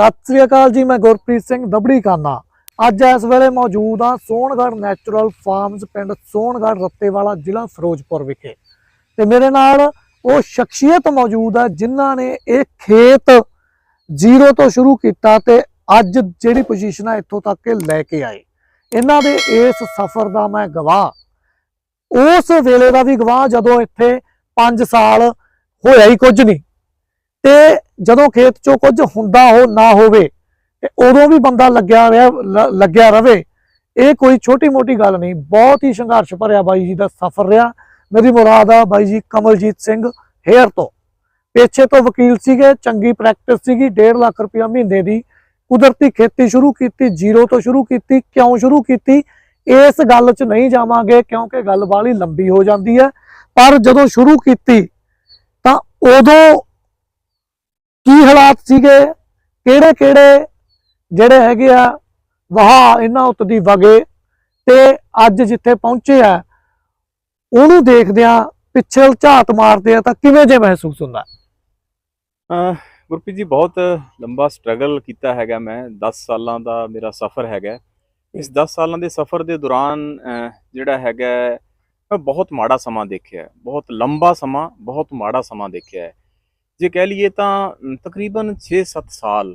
सत श्री अकाल जी। मैं गुरप्रीत सिंह दबड़ी खाना अज इस वेले मौजूद हाँ सोहणगढ़ नैचुरल फार्म्स पिंड सोहणगढ़ रत्तेवाला जिला फिरोजपुर विखे ते मेरे नाल वो शख्सियत मौजूद है जिन्हों ने एक खेत जीरो तो शुरू किया ते अज जिहड़ी पोजीशन है इत्थों तक के लैके आए। इन्हां दे इस सफर का मैं गवाह उस वेले का भी गवाह जदों इत्थे 5 साल होया ही कुछ नहीं ते जदों खेत चो कुछ हुंदा हो ना होवे उदों भी बंदा लग्या रवे। ये कोई छोटी मोटी गल नहीं, बहुत ही संघर्ष भरिया बाई जी का सफर रहा। मेरी मुराद आ बाई जी कमलजीत सिंह हेयर तो पेशे तो वकील सीगे, चंगी प्रैक्टिस सीगी। 1.5 लाख रुपया महीने की कुदरती खेती शुरू की, जीरो तो शुरू की। क्यों शुरू की इस गल च नहीं जावांगे क्योंकि गल बाली लंबी हो जाती है। पर जदों शुरू की तां उदों की हालात सीगे, किहड़े किहड़े जिहड़े हैगे आ वाह इन्हां उत्ती वगे ते अज जिथे पहुंचे आ उहनूं देखदिआं पिछे झात मारदे आ तां किवें जे महसूस हुंदा? गुरप्रीत जी बहुत लंबा स्ट्रगल किया हैगा। मैं 10 सालों का मेरा सफ़र हैगा। इस 10 सालों के सफ़र के दौरान जिहड़ा हैगा मैं बहुत माड़ा समा देखिया, बहुत लंबा समा, बहुत माड़ा समा देखिया है। जे कह लीए तां तकरीबन 6-7 साल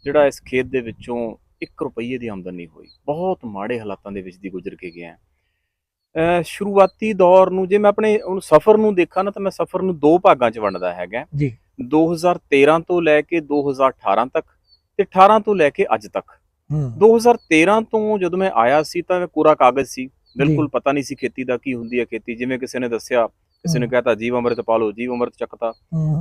जिहड़ा इस खेत दे विचों 1 रुपये की आमदन नहीं हुई। बहुत माड़े हालातों के विच दी गुजर के गया। शुरुआती दौर नूं जे मैं अपने सफ़र नूं देखा ना, तो मैं सफ़र नूं 2 भागां च वंडदा हैगा जी। 2013 तो लैके 2018 तक ते 18 तो लैके अज तक। 2013 तो जदों मैं आया सी तां मैं कोरा कागज़ सी, बिल्कुल पता नहीं सी खेती दा की हुंदी है खेती। जिवें किसी ने दस्सिया, किसी ने कहता जीव अमृत पा लो, जीव अमृत चकता।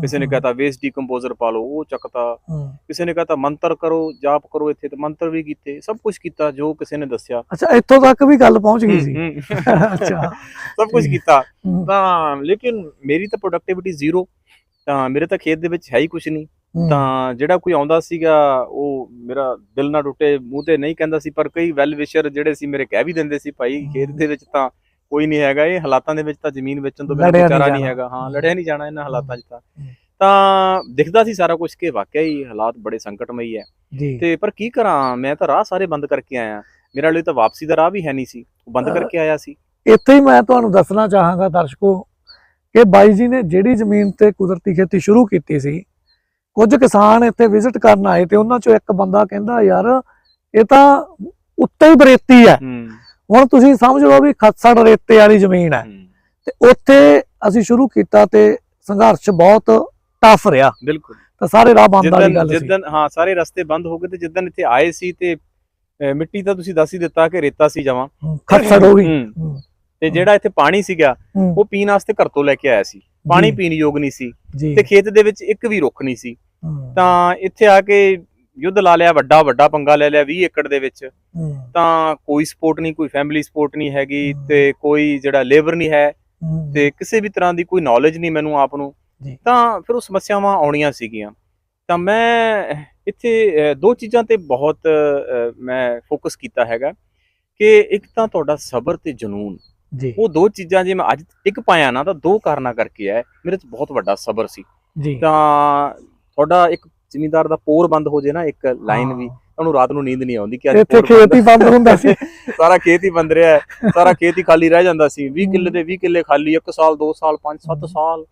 किसी ने कहता वेस्ट डिकंपोजर पा लो, वो चकता। किसी ने कहता मंत्र करो, जाप करो इत्थे, ते मंत्र भी कीते, सब कुछ कीता जो किसी ने दस्सिया। अच्छा इत्थों तक भी गल पहुंच गई सी। अच्छा सब कुछ कीता तां लेकिन मेरी तो प्रोडक्टिविटी जीरो। तां मेरे तो खेत दे विच है ही कुछ नहीं। ਤਾਂ ਜਿਹੜਾ ਕੋਈ ਆਉਂਦਾ ਸੀਗਾ ਉਹ ਮੇਰਾ ਦਿਲ ਨਾ ਟੁੱਟੇ ਮੂੰਹ ਤੇ ਨਹੀਂ ਕਹਿੰਦਾ ਸੀ, ਪਰ ਕਈ ਵੈਲ ਵਿਸ਼ਰ ਜਿਹੜੇ ਸੀ ਮੇਰੇ ਕਹਿ ਵੀ ਦਿੰਦੇ ਸੀ ਭਾਈ ਖੇਤ ਦੇ ਵਿੱਚ ਤਾਂ ਕੋਈ ਨਹੀਂ ਹੈਗਾ, ਇਹ ਹਾਲਾਤਾਂ ਦੇ ਵਿੱਚ ਤਾਂ ਜ਼ਮੀਨ ਵੇਚਣ ਤੋਂ ਬਿਨਾਂ ਕੋਈ ਚਾਰਾ ਨਹੀਂ ਹੈਗਾ। ਹਾਂ ਲੜਿਆ ਨਹੀਂ ਜਾਣਾ ਇਹਨਾਂ ਹਾਲਾਤਾਂ 'ਚ ਤਾਂ ਦਿਖਦਾ ਸੀ ਸਾਰਾ ਕੁਝ ਕਿ ਵਾਕਿਆ ਹੀ ਹਾਲਾਤ ਬੜੇ ਸੰਕਟਮਈ ਹੈ। ਤੇ ਪਰ ਕੀ ਕਰਾਂ, ਮੈਂ ਤਾਂ ਰਾਹ ਸਾਰੇ ਬੰਦ ਕਰਕੇ ਆਇਆ। ਮੇਰੇ ਲਈ ਤਾਂ ਵਾਪਸੀ ਦਾ ਰਾਹ ਵੀ ਹੈ ਨਹੀਂ ਸੀ, ਬੰਦ ਕਰਕੇ ਆਇਆ ਸੀ। ਇੱਥੇ ਹੀ ਮੈਂ ਤੁਹਾਨੂੰ ਦੱਸਣਾ ਚਾਹਾਂਗਾ ਦਰਸ਼ਕੋ ਕਿ ਬਾਈ ਜੀ ਨੇ ਜਿਹੜੀ ਜ਼ਮੀਨ ਤੇ ਕੁਦਰਤੀ ਖੇਤੀ ਸ਼ੁਰੂ ਕੀਤੀ ਸੀ, ਕੁਝ ਕਿਸਾਨ ਇੱਥੇ ਵਿਜ਼ਿਟ ਕਰਨ ਆਏ ਤੇ ਉਹਨਾਂ ਚੋਂ ਇੱਕ ਬੰਦਾ ਕਹਿੰਦਾ ਯਾਰ ਇਹ ਤਾਂ ਉੱਤੇ ਹੀ ਬਰੇਤੀ ਹੈ। ਹੁਣ ਤੁਸੀਂ ਸਮਝ ਲਓ ਵੀ ਖੱਸੜ ਰੇਤੇ ਵਾਲੀ ਜ਼ਮੀਨ ਹੈ ਤੇ ਉੱਥੇ ਅਸੀਂ ਸ਼ੁਰੂ ਕੀਤਾ ਤੇ ਸੰਘਰਸ਼ ਬਹੁਤ ਟਫ ਰਿਹਾ। ਬਿਲਕੁਲ। ਤਾਂ ਸਾਰੇ ਰਾਹ ਬੰਦ ਵਾਲੀ ਗੱਲ ਸੀ। ਜਿੱਦਣ ਹਾਂ ਸਾਰੇ ਰਸਤੇ ਬੰਦ ਹੋ ਗਏ ਤੇ ਜਿੱਦਣ ਇੱਥੇ ਆਏ ਸੀ ਤੇ ਮਿੱਟੀ ਤਾਂ ਤੁਸੀਂ ਦੱਸ ਹੀ ਦਿੱਤਾ ਕਿ ਰੇਤਾ ਸੀ ਜਮਾਂ, ਖੱਸੜ ਹੋ ਗਈ। ਤੇ ਜਿਹੜਾ ਇੱਥੇ ਪਾਣੀ ਸੀਗਾ ਉਹ ਪੀਣ ਵਾਸਤੇ ਘਰ ਤੋਂ ਲੈ ਕੇ ਆਇਆ ਸੀ। ਪਾਣੀ ਪੀਣ ਯੋਗ ਨਹੀਂ ਸੀ ਤੇ ਖੇਤ ਦੇ ਵਿੱਚ ਇੱਕ ਵੀ ਰੁੱਖ ਨਹੀਂ ਸੀ। ਤਾਂ ਇੱਥੇ ਆ ਕੇ ਯੁੱਧ ਲਾ ਲਿਆ, ਵੱਡਾ ਪੰਗਾ ਲੈ ਲਿਆ 20 ਏਕੜ ਦੇ ਵਿੱਚ। ਤਾਂ ਕੋਈ ਸਪੋਰਟ ਨਹੀਂ, ਕੋਈ ਫੈਮਿਲੀ ਸਪੋਰਟ ਨਹੀਂ ਹੈਗੀ ਤੇ ਕੋਈ ਜਿਹੜਾ ਲੇਬਰ ਨਹੀਂ ਹੈ ਤੇ ਕਿਸੇ ਵੀ ਤਰ੍ਹਾਂ ਦੀ ਕੋਈ ਨੌਲੇਜ ਨਹੀਂ ਮੈਨੂੰ ਆਪ ਨੂੰ। ਤਾਂ ਫਿਰ ਉਹ ਸਮੱਸਿਆਵਾਂ ਆਉਣੀਆਂ ਸੀਗੀਆਂ। ਤਾਂ ਮੈਂ ਇੱਥੇ 2 ਚੀਜ਼ਾਂ ਤੇ ਬਹੁਤ ਮੈਂ ਫੋਕਸ ਕੀਤਾ ਹੈਗਾ ਕਿ ਇੱਕ ਤਾਂ ਤੁਹਾਡਾ ਸਬਰ ਤੇ ਜਨੂਨ। ਉਹ 2 ਚੀਜ਼ਾਂ ਜੇ ਮੈਂ ਅੱਜ ਇੱਕ ਪਾਇਆ ਨਾ ਤਾਂ 2 ਕਾਰਨਾਂ ਕਰਕੇ ਹੈ। ਮੇਰੇ 'ਚ ਬਹੁਤ ਵੱਡਾ ਸਬਰ ਸੀ। ਤਾਂ ਤੁਹਾਡਾ ਇੱਕ ਜ਼ਿਮੀਂਦਾਰ ਦਾ ਪੋਰ ਬੰਦ ਹੋ ਜੇ ਨਾ, ਇੱਕ ਲਾਈਨ ਵੀ, ਉਹਨੂੰ ਰਾਤ ਨੂੰ ਨੀਂਦ ਨਹੀਂ ਆਉਂਦੀ ਕਿ ਅੱਜ ਖੇਤ ਹੀ ਬੰਦ ਹੁੰਦਾ ਸੀ। ਸਾਰਾ ਖੇਤ ਹੀ ਬੰਦ ਰਿਹਾ, ਸਾਰਾ ਖੇਤ ਹੀ ਖਾਲੀ ਰਹਿ ਜਾਂਦਾ ਸੀ। 20 ਕਿੱਲੇ ਦੇ 20 ਕਿੱਲੇ ਖਾਲੀ, 1 ਸਾਲ 2 ਸਾਲ 5-7 ਸਾਲ।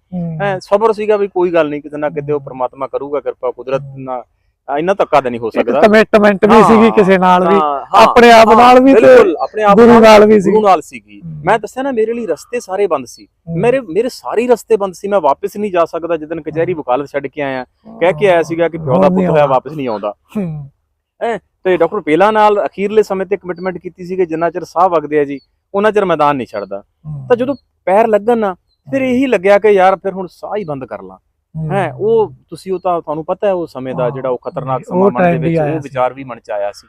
ਸਬਰ ਸੀਗਾ ਵੀ ਕੋਈ ਗੱਲ ਨਹੀਂ, ਕਿਤੇ ਨਾ ਕਿਤੇ ਉਹ ਪ੍ਰਮਾਤਮਾ ਕਰੂਗਾ ਕਿਰਪਾ, ਕੁਦਰਤ ਨਾਲ ਇੰਨਾ ਧੱਕਾ ਤਾਂ ਨਹੀਂ ਹੋ ਸਕਦਾ। ਕਮਿਟਮੈਂਟ ਵੀ ਸੀਗੀ ਕਿਸੇ ਨਾਲ ਵੀ, ਆਪਣੇ ਆਪ ਨਾਲ ਵੀ ਤੇ ਆਪਣੇ ਆਪ ਗੁਰੂ ਨਾਲ ਸੀਗੀ। ਮੈਂ ਦੱਸਿਆ ਨਾ ਮੇਰੇ ਲਈ ਰਸਤੇ ਸਾਰੇ ਬੰਦ ਸੀ, ਮੇਰੇ ਸਾਰੇ ਰਸਤੇ ਬੰਦ ਸੀ। ਮੈਂ ਵਾਪਸ ਨਹੀਂ ਜਾ ਸਕਦਾ। ਜਿੱਦਣ ਕਚਹਿਰੀ ਵਕਾਲਤ ਛੱਡ ਕੇ ਆਇਆ, ਕਹਿ ਕੇ ਆਇਆ ਸੀਗਾ ਕਿ ਪਿਓ ਦਾ ਪੁੱਤ ਹੋਇਆ ਵਾਪਸ ਨਹੀਂ ਆਉਂਦਾ। ਤੇ ਡਾਕਟਰ ਪੇਲਾ ਨਾਲ ਅਖੀਰਲੇ ਸਮੇਂ ਤੇ ਕਮਿਟਮੈਂਟ ਕੀਤੀ ਸੀ ਕਿ ਜਿੰਨਾ ਚਿਰ ਸਾਹ ਵਗਦੇ ਆ ਜੀ ਉਹਨਾਂ ਚਿਰ ਮੈਦਾਨ ਨਹੀਂ ਛੱਡਦਾ। ਤਾਂ ਜਦੋਂ ਪੈਰ ਲੱਗਣ ਨਾ ਫਿਰ ਇਹੀ ਲੱਗਿਆ ਕਿ ਯਾਰ ਫਿਰ ਹੁਣ ਸਾਹ ਹੀ ਬੰਦ ਕਰ ਲਾਂ। ਉਹ ਤੁਸੀਂ ਉਹ ਤਾਂ ਤੁਹਾਨੂੰ ਪਤਾ ਹੈ ਉਹ ਸਮੇਂ ਦਾ ਜਿਹੜਾ ਉਹ ਖਤਰਨਾਕ ਸਮਾਂ ਮਨ ਦੇ ਵਿੱਚ, ਉਹ ਵਿਚਾਰ ਵੀ ਮਨ ਚ ਆਇਆ ਸੀ।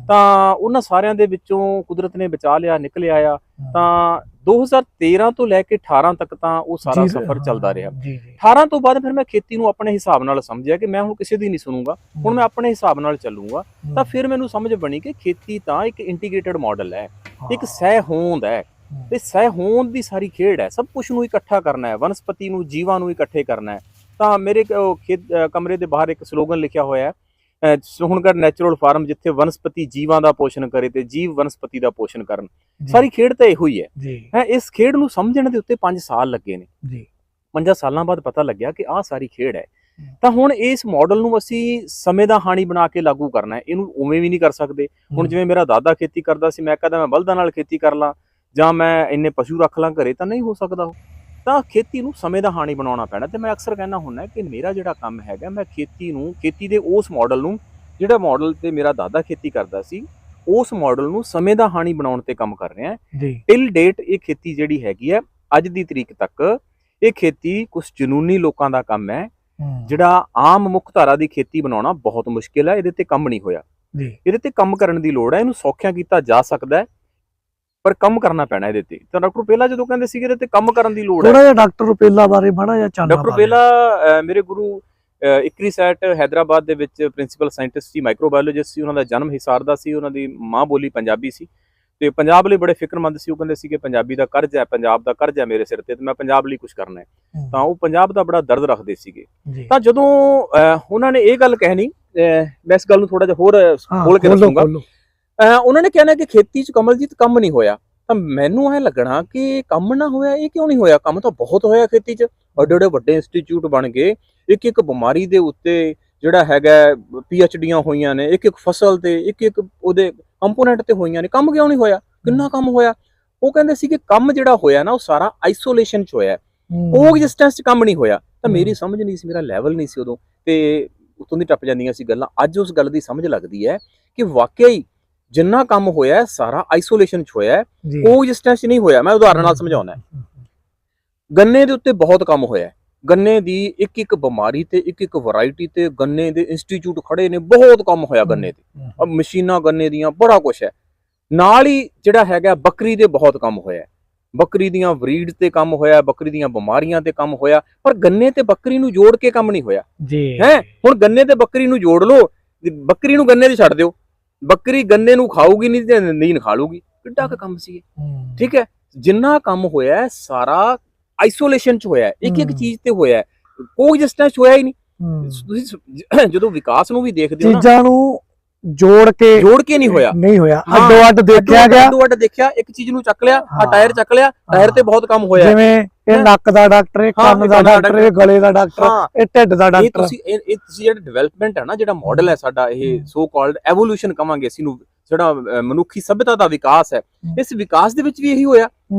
ਤਾਂ ਉਹਨਾਂ ਸਾਰਿਆਂ ਦੇ ਵਿੱਚੋਂ ਕੁਦਰਤ ਨੇ ਬਚਾ ਲਿਆ, ਨਿਕਲ ਆਇਆ। ਤਾਂ 2013 ਤੋਂ ਲੈ ਕੇ 18 ਤੱਕ ਤਾਂ ਉਹ ਸਾਰਾ ਸਫ਼ਰ ਚੱਲਦਾ ਰਿਹਾ। 18 ਤੋਂ ਬਾਅਦ ਫਿਰ ਮੈਂ ਖੇਤੀ ਨੂੰ ਆਪਣੇ ਹਿਸਾਬ ਨਾਲ ਸਮਝਿਆ ਕਿ ਮੈਂ ਹੁਣ ਕਿਸੇ ਦੀ ਨਹੀਂ ਸੁਣੂਗਾ, ਹੁਣ ਮੈਂ ਆਪਣੇ ਹਿਸਾਬ ਨਾਲ ਚੱਲੂਗਾ। ਤਾਂ ਫਿਰ ਮੈਨੂੰ ਸਮਝ ਬਣੀ ਕਿ ਖੇਤੀ ਤਾਂ ਇੱਕ ਇੰਟੀਗ੍ਰੇਟਡ ਮਾਡਲ ਹੈ, ਇੱਕ ਸਹਿ ਹੋਂਦ ਹੈ ਤੇ ਸਹਿ ਹੋਂਦ ਦੀ ਸਾਰੀ ਖੇਡ ਹੈ। ਸਭ ਕੁਝ ਨੂੰ ਇਕੱਠਾ ਕਰਨਾ ਹੈ, ਵਨਸਪਤੀ ਨੂੰ, ਜੀਵਾਂ ਨੂੰ ਇਕੱਠੇ ਕਰਨਾ ਹੈ। ਤਾਂ ਮੇਰੇ ਖੇਤ ਕਮਰੇ ਦੇ ਬਾਹਰ ਇੱਕ ਸਲੋਗਨ ਲਿਖਿਆ ਹੋਇਆ ਹੈ ਸੋਹਣਗੜ੍ਹ ਨੈਚੁਰਲ ਫਾਰਮ ਜਿੱਥੇ ਵਨਸਪਤੀ ਜੀਵਾਂ ਦਾ ਪੋਸ਼ਣ ਕਰੇ ਤੇ ਜੀਵ ਵਨਸਪਤੀ ਦਾ ਪੋਸ਼ਣ ਕਰਨ। ਸਾਰੀ ਖੇਡ ਤਾਂ ਇਹੋ ਹੀ ਹੈ। ਇਸ ਖੇਡ ਨੂੰ ਸਮਝਣ ਦੇ ਉੱਤੇ 5 ਸਾਲ ਲੱਗੇ ਨੇ ਜੀ। 5 ਸਾਲਾਂ ਬਾਅਦ ਪਤਾ ਲੱਗਿਆ ਕਿ ਆਹ ਸਾਰੀ ਖੇਡ ਹੈ। ਤਾਂ ਹੁਣ ਇਸ ਮਾਡਲ ਨੂੰ ਅਸੀਂ ਸਮੇਂ ਦਾ ਹਾਣੀ ਬਣਾ ਕੇ ਲਾਗੂ ਕਰਨਾ ਹੈ। ਇਹਨੂੰ ਉਵੇਂ ਵੀ ਨਹੀਂ ਕਰ ਸਕਦੇ। ਹੁਣ ਜਿਵੇਂ ਮੇਰਾ ਦਾਦਾ ਖੇਤੀ ਕਰਦਾ ਸੀ, ਮੈਂ ਕਹਿੰਦਾ ਮੈਂ ਬਲਦਾਂ ਨਾਲ ਖੇਤੀ ਕਰ ਲਾਂ ਜਾਂ ਮੈਂ ਇੰਨੇ ਪਸ਼ੂ ਰੱਖ ਲਾਂ ਘਰੇ, ਤਾਂ ਨਹੀਂ ਹੋ ਸਕਦਾ ਉਹ। ਤਾਂ ਖੇਤੀ ਨੂੰ ਸਮੇਂ ਦਾ ਹਾਣੀ ਬਣਾਉਣਾ ਪੈਣਾ। ਤੇ ਮੈਂ ਅਕਸਰ ਕਹਿੰਦਾ ਹੁੰਦਾ ਕਿ ਮੇਰਾ ਜਿਹੜਾ ਕੰਮ ਹੈਗਾ, ਮੈਂ ਖੇਤੀ ਦੇ ਉਸ ਮਾਡਲ ਨੂੰ, ਜਿਹੜਾ ਮਾਡਲ ਤੇ ਮੇਰਾ ਦਾਦਾ ਖੇਤੀ ਕਰਦਾ ਸੀ, ਉਸ ਮਾਡਲ ਨੂੰ ਸਮੇਂ ਦਾ ਹਾਣੀ ਬਣਾਉਣ ਤੇ ਕੰਮ ਕਰ ਰਿਹਾ ਜੀ। ਟਿਲ ਡੇਟ ਇਹ ਖੇਤੀ ਜਿਹੜੀ ਹੈਗੀ ਹੈ, ਅੱਜ ਦੀ ਤਰੀਕ ਤੱਕ ਇਹ ਖੇਤੀ ਕੁਝ ਜਨੂਨੀ ਲੋਕਾਂ ਦਾ ਕੰਮ ਹੈ। ਜਿਹੜਾ ਆਮ ਮੁੱਖ ਧਾਰਾ ਦੀ ਖੇਤੀ ਬਣਾਉਣਾ ਬਹੁਤ ਮੁਸ਼ਕਿਲ ਹੈ। ਇਹਦੇ ਤੇ ਕੰਮ ਨਹੀਂ ਹੋਇਆ ਜੀ। ਇਹਦੇ ਤੇ ਕੰਮ ਕਰਨ ਦੀ ਲੋੜ ਹੈ। ਇਹਨੂੰ ਸੌਖਿਆ ਕੀਤਾ ਜਾ ਸਕਦਾ ਹੈ, ਪਰ ਕੰਮ ਕਰਨਾ ਪੈਣਾ ਇਹਦੇ ਤੇ। ਤਾਂ ਡਾਕਟਰ ਰੁਪੇਲਾ ਜਦੋਂ ਕਹਿੰਦੇ ਸੀਗੇ ਇਹਦੇ ਤੇ ਕੰਮ ਕਰਨ ਦੀ ਲੋੜ ਹੈ। ਥੋੜਾ ਜਿਹਾ ਡਾਕਟਰ ਰੁਪੇਲਾ ਬਾਰੇ ਮਾੜਾ ਜਿਹਾ ਚਾਨਣਾ। ਡਾਕਟਰ ਰੁਪੇਲਾ ਮੇਰੇ ਗੁਰੂ ਇਕਰੀਸੈਟ ਹੈਦਰਾਬਾਦ ਦੇ ਵਿੱਚ ਪ੍ਰਿੰਸੀਪਲ ਸਾਇੰਟਿਸਟ ਸੀ, ਮਾਈਕਰੋਬਾਇਓਲੋਜਿਸਟ ਸੀ। ਉਹਨਾਂ ਦਾ ਜਨਮ ਹਿਸਾਰ ਦਾ ਸੀ। ਉਹਨਾਂ ਦੀ ਮਾਂ ਬੋਲੀ ਪੰਜਾਬੀ ਸੀ ਤੇ ਪੰਜਾਬ ਲਈ ਬੜੇ ਫਿਕਰਮੰਦ ਸੀ। ਉਹ ਕਹਿੰਦੇ ਸੀ ਕਿ ਪੰਜਾਬੀ ਦਾ ਕਰਜ਼ ਹੈ, ਪੰਜਾਬ ਦਾ ਕਰਜ਼ ਹੈ ਮੇਰੇ ਸਿਰ ਤੇ ਮੈਂ ਪੰਜਾਬ ਲਈ ਕੁਝ ਕਰਨਾ ਹੈ। ਤਾਂ ਉਹ ਪੰਜਾਬ ਦਾ ਬੜਾ ਦਰਦ ਰੱਖਦੇ ਸੀਗੇ। ਤਾਂ ਜਦੋਂ ਉਹਨਾਂ ਨੇ ਇਹ ਗੱਲ ਕਹਿਣੀ, ਮੈਂ ਇਸ ਗੱਲ ਨੂੰ ਥੋੜਾ ਜਿਹਾ ਹੋਰ ਖੋਲ ਕੇ ਦੱਸੂਗਾ। ਉਹਨਾਂ ਨੇ ਕਹਿਣਾ ਕਿ ਖੇਤੀ 'ਚ ਕਮਲਜੀਤ ਕੰਮ ਨਹੀਂ ਹੋਇਆ। ਤਾਂ ਮੈਨੂੰ ਐ ਲੱਗਣਾ ਕਿ ਕੰਮ ਨਾ ਹੋਇਆ, ਇਹ ਕਿਉਂ ਨਹੀਂ ਹੋਇਆ? ਕੰਮ ਤਾਂ ਬਹੁਤ ਹੋਇਆ ਖੇਤੀ 'ਚ। ਵੱਡੇ ਵੱਡੇ ਇੰਸਟੀਚਿਊਟ ਬਣ ਗਏ, ਇੱਕ ਬਿਮਾਰੀ ਦੇ ਉੱਤੇ ਜਿਹੜਾ ਹੈਗਾ PhDਆਂ ਹੋਈਆਂ ਨੇ, ਇੱਕ ਫਸਲ ਤੇ ਇੱਕ ਉਹਦੇ ਕੰਪੋਨੈਂਟ ਤੇ ਹੋਈਆਂ ਨੇ। ਕੰਮ ਕਿਉਂ ਨਹੀਂ ਹੋਇਆ? ਕਿੰਨਾ ਕੰਮ ਹੋਇਆ। ਉਹ ਕਹਿੰਦੇ ਸੀ ਕਿ ਕੰਮ ਜਿਹੜਾ ਹੋਇਆ ਨਾ, ਉਹ ਸਾਰਾ ਆਈਸੋਲੇਸ਼ਨ 'ਚ ਹੋਇਆ, ਕੋਐਗਜ਼ਿਸਟੈਂਸ 'ਚ ਕੰਮ ਨਹੀਂ ਹੋਇਆ। ਤਾਂ ਮੇਰੀ ਸਮਝ ਨਹੀਂ ਸੀ, ਮੇਰਾ ਲੈਵਲ ਨਹੀਂ ਸੀ ਉਦੋਂ, ਤੇ ਉਤੋਂ ਦੀ ਟੱਪ ਜਾਂਦੀਆਂ ਸੀ ਗੱਲਾਂ। ਅੱਜ ਉਸ ਗੱਲ ਦੀ ਸਮਝ ਲੱਗਦੀ ਹੈ ਕਿ ਵਾਕਿਆ ਹੀ ਜਿੰਨਾ ਕੰਮ ਹੋਇਆ ਸਾਰਾ ਆਈਸੋਲੇਸ਼ਨ 'ਚ ਹੋਇਆ, ਕੋਐਗਜ਼ਿਸਟੈਂਸ 'ਚ ਨਹੀਂ ਹੋਇਆ। ਮੈਂ ਉਦਾਹਰਨ ਨਾਲ ਸਮਝਾਉਣਾ। ਗੰਨੇ ਦੇ ਉੱਤੇ ਬਹੁਤ ਕੰਮ ਹੋਇਆ। ਗੰਨੇ ਦੀ ਇੱਕ ਬਿਮਾਰੀ ਤੇ ਇੱਕ ਵੈਰਾਈਟੀ ਤੇ ਗੰਨੇ ਦੇ ਇੰਸਟੀਚਿਊਟ ਖੜੇ ਨੇ, ਬਹੁਤ ਕੰਮ ਹੋਇਆ ਗੰਨੇ ਤੇ, ਮਸ਼ੀਨਾਂ ਗੰਨੇ ਦੀਆਂ, ਬੜਾ ਕੁਛ ਹੈ। ਨਾਲ ਹੀ ਜਿਹੜਾ ਹੈਗਾ ਬੱਕਰੀ ਦੇ ਬਹੁਤ ਕੰਮ ਹੋਇਆ। ਬੱਕਰੀ ਦੀਆਂ ਬਰੀਡ ਤੇ ਕੰਮ ਹੋਇਆ, ਬੱਕਰੀ ਦੀਆਂ ਬਿਮਾਰੀਆਂ ਤੇ ਕੰਮ ਹੋਇਆ, ਪਰ ਗੰਨੇ ਤੇ ਬੱਕਰੀ ਨੂੰ ਜੋੜ ਕੇ ਕੰਮ ਨਹੀਂ ਹੋਇਆ ਹੈ। ਹੁਣ ਗੰਨੇ ਤੇ ਬੱਕਰੀ ਨੂੰ ਜੋੜ ਲਓ, ਬੱਕਰੀ ਨੂੰ ਗੰਨੇ ਤੇ ਛੱਡ ਦਿਓ, ਬੱਕਰੀ ਗੰਨੇ ਨੂੰ ਖਾਊਗੀ ਨਹੀਂ ਤੇ ਨੀਂਦ ਖਾ ਲੂਗੀ। ਕਿੱਡਾ ਕੁ ਕੰਮ ਸੀ, ਠੀਕ ਹੈ। ਜਿੰਨਾ ਕੰਮ ਹੋਇਆ ਸਾਰਾ ਆਈਸੋਲੇਸ਼ਨ 'ਚ ਹੋਇਆ, ਇੱਕ ਚੀਜ਼ ਤੇ ਹੋਇਆ, ਕੋਐਗਜ਼ਿਸਟੈਂਸ ਹੋਇਆ ਹੀ ਨਹੀਂ। ਤੁਸੀਂ ਜਦੋਂ ਵਿਕਾਸ ਨੂੰ ਵੀ ਦੇਖਦੇ ਹੋ ਨਾ, ਚੀਜ਼ਾਂ ਨੂੰ ਜੋੜ ਕੇ ਨਹੀਂ ਹੋਇਆ, ਅੱਡੋ ਅੱਡ ਦੇਖਿਆ ਗਿਆ, ਅੱਡੋ ਅੱਡ ਦੇਖਿਆ। ਇੱਕ ਚੀਜ਼ ਨੂੰ ਚੱਕ ਲਿਆ, ਟਾਇਰ ਚੱਕ ਲਿਆ, ਟਾਇਰ ਤੇ ਬਹੁਤ ਕੰਮ ਹੋਇਆ। ਜਿਵੇਂ ਇਹ ਨੱਕ ਦਾ ਡਾਕਟਰ, ਇਹ ਕੰਨ ਦਾ ਡਾਕਟਰ, ਇਹ ਗਲੇ ਦਾ ਡਾਕਟਰ, ਇਹ ਢਿੱਡ ਦਾ ਡਾਕਟਰ। ਤੁਸੀਂ ਜਿਹੜਾ ਡਿਵੈਲਪਮੈਂਟ ਹੈ ਨਾ, ਜਿਹੜਾ ਮਾਡਲ ਹੈ ਸਾਡਾ, ਇਹ ਸੋ ਕਾਲਡ ਐਵੋਲੂਸ਼ਨ ਕਵਾਂਗੇ ਅਸੀਂ ਨੂੰ, ਜਿਹੜਾ ਮਨੁੱਖੀ ਸਭਿਅਤਾ ਦਾ ਵਿਕਾਸ ਹੈ, ਇਸ ਵਿਕਾਸ ਦੇ ਵਿੱਚ ਵੀ ਇਹੀ ਹੋਇਆ।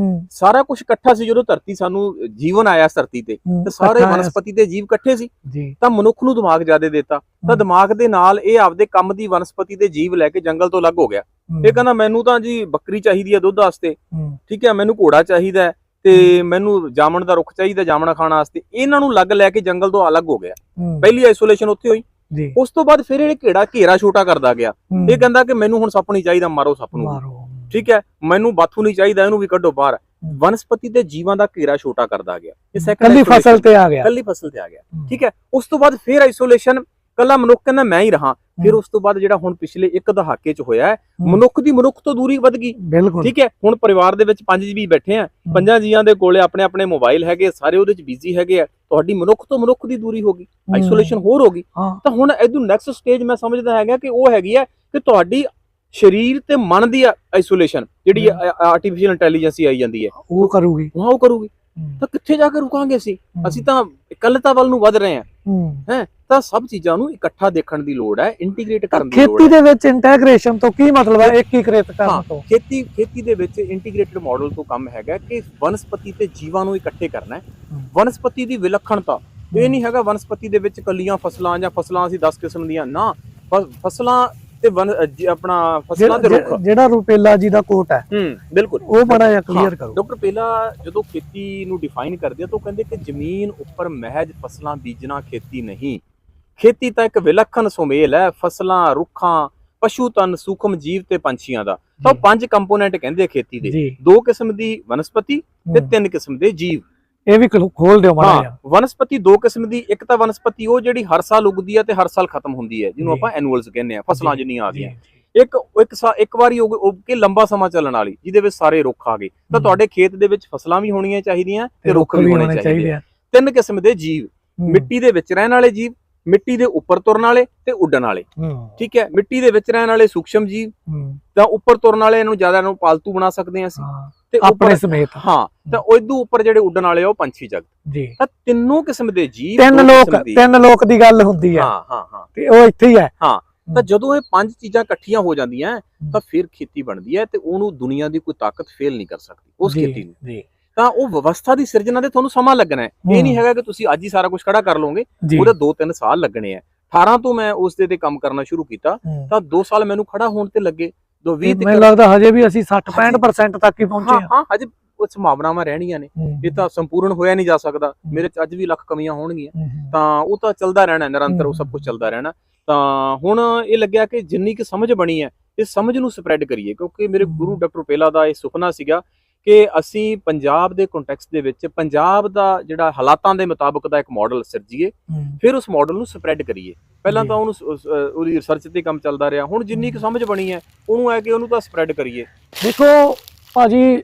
ਸਾਰਾ ਕੁਝ ਇਕੱਠਾ ਸੀ। ਜਦੋਂ ਧਰਤੀ ਸਾਨੂੰ ਜੀਵਨ ਆਇਆ ਇਸ ਧਰਤੀ ਤੇ ਸਾਰੇ ਵਨਸਪਤੀ ਦੇ ਜੀਵ ਇਕੱਠੇ ਸੀ। ਤਾਂ ਮਨੁੱਖ ਨੂੰ ਦਿਮਾਗ ਜ਼ਿਆਦਾ ਦਿੱਤਾ, ਤਾਂ ਦਿਮਾਗ ਦੇ ਨਾਲ ਇਹ ਆਪਦੇ ਕੰਮ ਦੀ ਵਨਸਪਤੀ ਦੇ ਜੀਵ ਲੈ ਕੇ ਜੰਗਲ ਤੋਂ ਅਲੱਗ ਹੋ ਗਿਆ। ਇਹ ਕਹਿੰਦਾ ਮੈਨੂੰ ਤਾਂ ਜੀ ਬੱਕਰੀ ਚਾਹੀਦੀ ਹੈ ਦੁੱਧ ਵਾਸਤੇ, ਠੀਕ ਹੈ, ਮੈਨੂੰ ਘੋੜਾ ਚਾਹੀਦਾ ਹੈ, ਤੇ ਮੈਨੂੰ ਜਾਮਣ ਦਾ ਰੁੱਖ ਚਾਹੀਦਾ ਜਾਮਣਾ ਖਾਣ ਵਾਸਤੇ। ਇਹਨਾਂ ਨੂੰ ਲੱਗ ਲੈ ਕੇ ਜੰਗਲ ਤੋਂ ਅਲੱਗ ਹੋ ਗਿਆ। ਪਹਿਲੀ ਆਈਸੋਲੇਸ਼ਨ ਉੱਥੇ ਹੋਈ। ਉਸ ਤੋਂ ਬਾਅਦ ਫਿਰ ਇਹ ਘੇਰਾ ਛੋਟਾ ਕਰਦਾ ਗਿਆ। ਇਹ ਕਹਿੰਦਾ ਕਿ ਮੈਨੂੰ ਹੁਣ ਸੱਪ ਨਹੀਂ ਚਾਹੀਦਾ, ਮਾਰੋ ਸੱਪ ਨੂੰ, ਠੀਕ ਹੈ, ਮੈਨੂੰ ਬਾਥੂ ਨਹੀਂ ਚਾਹੀਦਾ, ਇਹਨੂੰ ਵੀ ਕੱਢੋ ਬਾਹਰ। ਵਨਸਪਤੀ ਤੇ ਜੀਵਾਂ ਦਾ ਘੇਰਾ ਛੋਟਾ ਕਰਦਾ ਗਿਆ। ਇਹ ਕੱਲੀ ਫਸਲ ਤੇ ਆ ਗਿਆ, ਠੀਕ ਹੈ। ਉਸ ਤੋਂ ਬਾਅਦ ਫਿਰ ਆਈਸੋਲੇਸ਼ਨ, ਕੱਲਾ ਮਨੁੱਖ ਕਹਿੰਦਾ ਮੈਂ ਹੀ ਰਹਾ। ਫਿਰ ਉਸ ਤੋਂ ਬਾਅਦ ਜਿਹੜਾ ਹੁਣ ਪਿਛਲੇ 1 ਦਹਾਕੇ 'ਚ ਹੋਇਆ, ਮਨੁੱਖ ਤੋਂ ਦੂਰੀ ਵੱਧ ਗਈ, ਠੀਕ ਹੈ। ਹੁਣ ਪਰਿਵਾਰ ਦੇ ਵਿੱਚ 5 ਜੀ ਬੈਠੇ ਆ, 5 ਜੀਆਂ ਦੇ ਕੋਲੇ ਆਪਣੇ ਆਪਣੇ ਮੋਬਾਈਲ ਹੈਗੇ, ਸਾਰੇ ਉਹਦੇ 'ਚ ਬਿਜ਼ੀ ਹੈਗੇ ਆ। ਤੁਹਾਡੀ ਮਨੁੱਖ ਤੋਂ ਮਨੁੱਖ ਦੀ ਦੂਰੀ ਹੋ ਗਈ, ਆਈਸੋਲੇਸ਼ਨ ਹੋਰ ਹੋ ਗਈ। ਤਾਂ ਹੁਣ ਇਹਦੋਂ ਨੈਕਸਟ ਸਟੇਜ ਮੈਂ ਸਮਝਦਾ ਹੈਗਾ ਕਿ ਉਹ ਹੈਗੀ ਹੈ ਕਿ ਤੁਹਾਡੀ ਸਰੀਰ ਤੇ ਮਨ ਦੀ ਆਈਸੋਲੇਸ਼ਨ, ਜਿਹੜੀ ਆਰਟੀਫੀਸ਼ੀਅਲ ਇੰਟੈਲੀਜੈਂਸ ਆਈ ਜਾਂਦੀ ਹੈ, ਉਹ ਕਰੂਗੀ। ਤਾਂ ਕਿੱਥੇ ਜਾ ਕੇ ਰੁਕਾਂਗੇ ਅਸੀਂ ਤਾਂ ਇਕੱਲਤਾ ਵੱਲ ਨੂੰ ਵੱਧ ਰਹੇ ਹਾਂ। ਤਾਂ ਸਭ ਚੀਜ਼ਾਂ ਨੂੰ ਇਕੱਠਾ ਦੇਖਣ ਦੀ ਲੋੜ ਹੈ, ਇੰਟੀਗ੍ਰੇਟ ਕਰਨ ਦੀ ਲੋੜ ਹੈ। ਖੇਤੀ ਦੇ ਵਿੱਚ ਇੰਟੀਗ੍ਰੇਸ਼ਨ ਤੋਂ ਕੀ ਮਤਲਬ ਹੈ? ਏਕੀਕ੍ਰਿਤ ਕਰਨ ਤੋਂ। ਖੇਤੀ ਦੇ ਵਿੱਚ ਇੰਟੀਗ੍ਰੇਟਡ ਮਾਡਲ ਤੋਂ ਕੰਮ ਹੈਗਾ ਕਿ ਵਨਸਪਤੀ ਤੇ ਜੀਵਾਂ ਨੂੰ ਇਕੱਠੇ ਕਰਨਾ ਹੈ। ਵਨਸਪਤੀ ਦੀ ਵਿਲੱਖਣਤਾ ਇਹ ਨਹੀਂ ਹੈਗਾ ਵਨਸਪਤੀ ਦੇ ਵਿੱਚ ਕੱਲੀਆਂ ਫਸਲਾਂ ਜਾਂ ਫਸਲਾਂ ਅਸੀਂ 10 ਕਿਸਮ ਦੀਆਂ, ਨਾ, ਫਸਲਾਂ ਤੇ ਆਪਣਾ ਫਸਲਾਂ ਤੇ ਰੁੱਖ, ਜਿਹੜਾ ਰੁਪੇਲਾ ਜੀ ਦਾ ਕੋਟ ਹੈ, ਬਿਲਕੁਲ ਉਹ ਬੜਾ ਜਿਹਾ ਕਲੀਅਰ ਕਰੋ। ਡਾਕਟਰ ਰੁਪੇਲਾ ਜਦੋਂ ਖੇਤੀ ਨੂੰ ਡਿਫਾਈਨ ਕਰਦੇ ਆ ਤਾਂ ਉਹ ਕਹਿੰਦੇ ਕਿ ਜ਼ਮੀਨ ਉੱਪਰ ਮਹਿਜ ਫਸਲਾਂ ਬੀਜਣਾ ਖੇਤੀ ਨਹੀਂ, ਖੇਤੀ ਤਾਂ ਇੱਕ ਵਿਲੱਖਣ ਸੁਮੇਲ ਹੈ ਫਸਲਾਂ, ਰੁੱਖਾਂ, ਪਸ਼ੂ ਧਨ, ਸੂਖਮ ਜੀਵ ਤੇ ਪੰਛੀਆਂ ਦਾ। ਤਾਂ 5 ਕੰਪੋਨੈਂਟ ਕਹਿੰਦੇ ਖੇਤੀ ਦੇ। 2 ਕਿਸਮ ਦੀ ਵਨਸਪਤੀ ਤੇ 3 ਕਿਸਮ ਦੇ ਜੀਵ। ਇਹ ਵੀ ਖੋਲ ਦਿਓ ਮਾੜਾ ਜਿਹਾ। ਵਨਸਪਤੀ 2 ਕਿਸਮ ਦੀ, ਇੱਕ ਤਾਂ ਵਨਸਪਤੀ ਉਹ ਜਿਹੜੀ ਹਰ ਸਾਲ ਉਗਦੀ ਹੈ ਤੇ ਹਰ ਸਾਲ ਖਤਮ ਹੁੰਦੀ ਹੈ, ਜਿਹਨੂੰ ਆਪਾਂ ਐਨੂਅਲਸ ਕਹਿੰਦੇ ਆ, ਫਸਲਾਂ ਜਿੰਨੀਆਂ ਆ ਗਈਆਂ। ਇੱਕ ਵਾਰੀ ਉੱਗ ਕੇ ਲੰਬਾ ਸਮਾਂ ਚੱਲਣ ਵਾਲੀ, ਜਿਹਦੇ ਵਿੱਚ ਸਾਰੇ ਰੁੱਖ ਆ ਗਏ। ਤਾਂ ਤੁਹਾਡੇ ਖੇਤ ਦੇ ਵਿੱਚ ਫਸਲਾਂ ਵੀ ਹੋਣੀਆਂ ਚਾਹੀਦੀਆਂ ਤੇ ਰੁੱਖ ਵੀ ਹੋਣੇ ਚਾਹੀਦੇ ਆ। 3 ਕਿਸਮ ਦੇ ਜੀਵ, ਮਿੱਟੀ ਦੇ ਵਿੱਚ ਰਹਿਣ ਵਾਲੇ ਜੀਵ, ਮਿੱਟੀ ਦੇ ਉੱਪਰ ਤੁਰਨ ਵਾਲੇ ਤੇ ਉੱਡਣ ਵਾਲੇ। ਠੀਕ ਹੈ, ਮਿੱਟੀ ਦੇ ਵਿੱਚ ਰਹਿਣ ਵਾਲੇ ਸੂਖਸ਼ਮ ਜੀਵ, ਤਾਂ ਉੱਪਰ ਤੁਰਨ ਵਾਲੇ ਨੂੰ ਜ਼ਿਆਦਾ ਨੂੰ ਪਾਲਤੂ ਬਣਾ ਸਕਦੇ ਹਾਂ ਅਸੀਂ, ਤੇ ਆਪਣੇ ਸਮੇਤ। ਹਾਂ, ਤਾਂ ਉਦੋਂ ਉੱਪਰ ਜਿਹੜੇ ਉੱਡਣ ਵਾਲੇ ਉਹ ਪੰਛੀ ਜਗਤ ਜੀ। ਤਾਂ ਤਿੰਨੋਂ ਕਿਸਮ ਦੇ ਜੀਵ, ਤਿੰਨ ਲੋਕ ਦੀ ਗੱਲ ਹੁੰਦੀ ਹੈ। ਹਾਂ, ਤੇ ਉਹ ਇੱਥੇ ਹੀ ਹੈ। ਹਾਂ, ਤਾਂ ਜਦੋਂ ਇਹ ਪੰਜ ਚੀਜ਼ਾਂ ਇਕੱਠੀਆਂ ਹੋ ਜਾਂਦੀਆਂ ਤਾਂ ਫਿਰ ਖੇਤੀ ਬਣਦੀ ਹੈ, ਤੇ ਉਹਨੂੰ ਦੁਨੀਆ ਦੀ ਕੋਈ ਤਾਕਤ ਫੇਲ ਨਹੀਂ ਕਰ ਸਕਦੀ ਉਸ ਖੇਤੀ ਨੂੰ। ਜੀ। ਤਾਂ ਉਹ ਵਿਵਸਥਾ ਦੀ ਸਿਰਜਣਾ ਦੇ ਤੁਹਾਨੂੰ ਸਮਾਂ ਲੱਗਣਾ ਹੈ। ਇਹ ਨਹੀਂ ਹੈਗਾ ਕਿ ਤੁਸੀਂ ਅੱਜ ਹੀ ਸਾਰਾ ਕੁਝ ਖੜਾ ਕਰ ਲਓਗੇ, ਉਹਦੇ 2-3 ਸਾਲ ਲੱਗਣੇ ਆ। 18 ਤੋਂ ਮੈਂ ਉਸ ਦੇ ਤੇ ਕੰਮ ਕਰਨਾ ਸ਼ੁਰੂ ਕੀਤਾ, ਤਾਂ 2 ਸਾਲ ਮੈਨੂੰ ਖੜਾ ਹੋਣ ਤੇ ਲੱਗੇ। 20 ਤੱਕ ਮੈਨੂੰ ਲੱਗਦਾ ਹਜੇ ਵੀ ਅਸੀਂ 60-65% ਤੱਕ ਹੀ ਪਹੁੰਚੇ ਹਾਂ। ਹਾਂ, ਹਜੇ ਉਹ ਸੰਭਾਵਨਾਵਾਂ ਰਹਿਣੀਆਂ ਨੇ, ਇਹ ਤਾਂ ਸੰਪੂਰਨ ਹੋਇਆ ਨਹੀਂ ਜਾ ਸਕਦਾ। ਮੇਰੇ ਚ ਅੱਜ ਵੀ ਲੱਖ ਕਮੀਆਂ ਹੋਣਗੀਆਂ, ਤਾਂ ਉਹ ਤਾਂ ਚੱਲਦਾ ਰਹਿਣਾ ਨਿਰੰਤਰ, ਉਹ ਸਭ ਕੁਝ ਚੱਲਦਾ ਰਹਿਣਾ। ਤਾਂ ਹੁਣ ਇਹ ਲੱਗਿਆ ਕਿ ਜਿੰਨੀ ਕਿ ਸਮਝ ਬਣੀ ਹੈ, ਇਸ ਸਮਝ ਨੂੰ ਸਪਰੈਡ ਕਰੀਏ, ਕਿਉਂਕਿ ਮੇਰੇ ਗੁਰੂ ਡਾਕਟਰ ਪੇਲਾ ਦਾ ਇਹ ਸੁਪਨਾ ਸੀਗਾ ਕਿ ਅਸੀਂ ਪੰਜਾਬ ਦੇ ਕੰਟੈਕਸਟ ਦੇ ਵਿੱਚ ਪੰਜਾਬ ਦਾ ਜਿਹੜਾ ਹਾਲਾਤਾਂ ਦੇ ਮੁਤਾਬਕ ਦਾ ਇੱਕ ਮਾਡਲ ਸਿਰਜੀਏ, ਫਿਰ ਉਸ ਮਾਡਲ ਨੂੰ ਸਪਰੈਡ ਕਰੀਏ। ਪਹਿਲਾਂ ਤਾਂ ਉਹਨੂੰ ਉਹਦੀ ਰਿਸਰਚ ਤੇ ਕੰਮ ਚੱਲਦਾ ਰਿਹਾ, ਹੁਣ ਜਿੰਨੀ ਕੁ ਸਮਝ ਬਣੀ ਹੈ ਉਹਨੂੰ ਹੈ ਕਿ ਉਹਨੂੰ ਤਾਂ ਸਪਰੈਡ ਕਰੀਏ। ਦੇਖੋ ਭਾਜੀ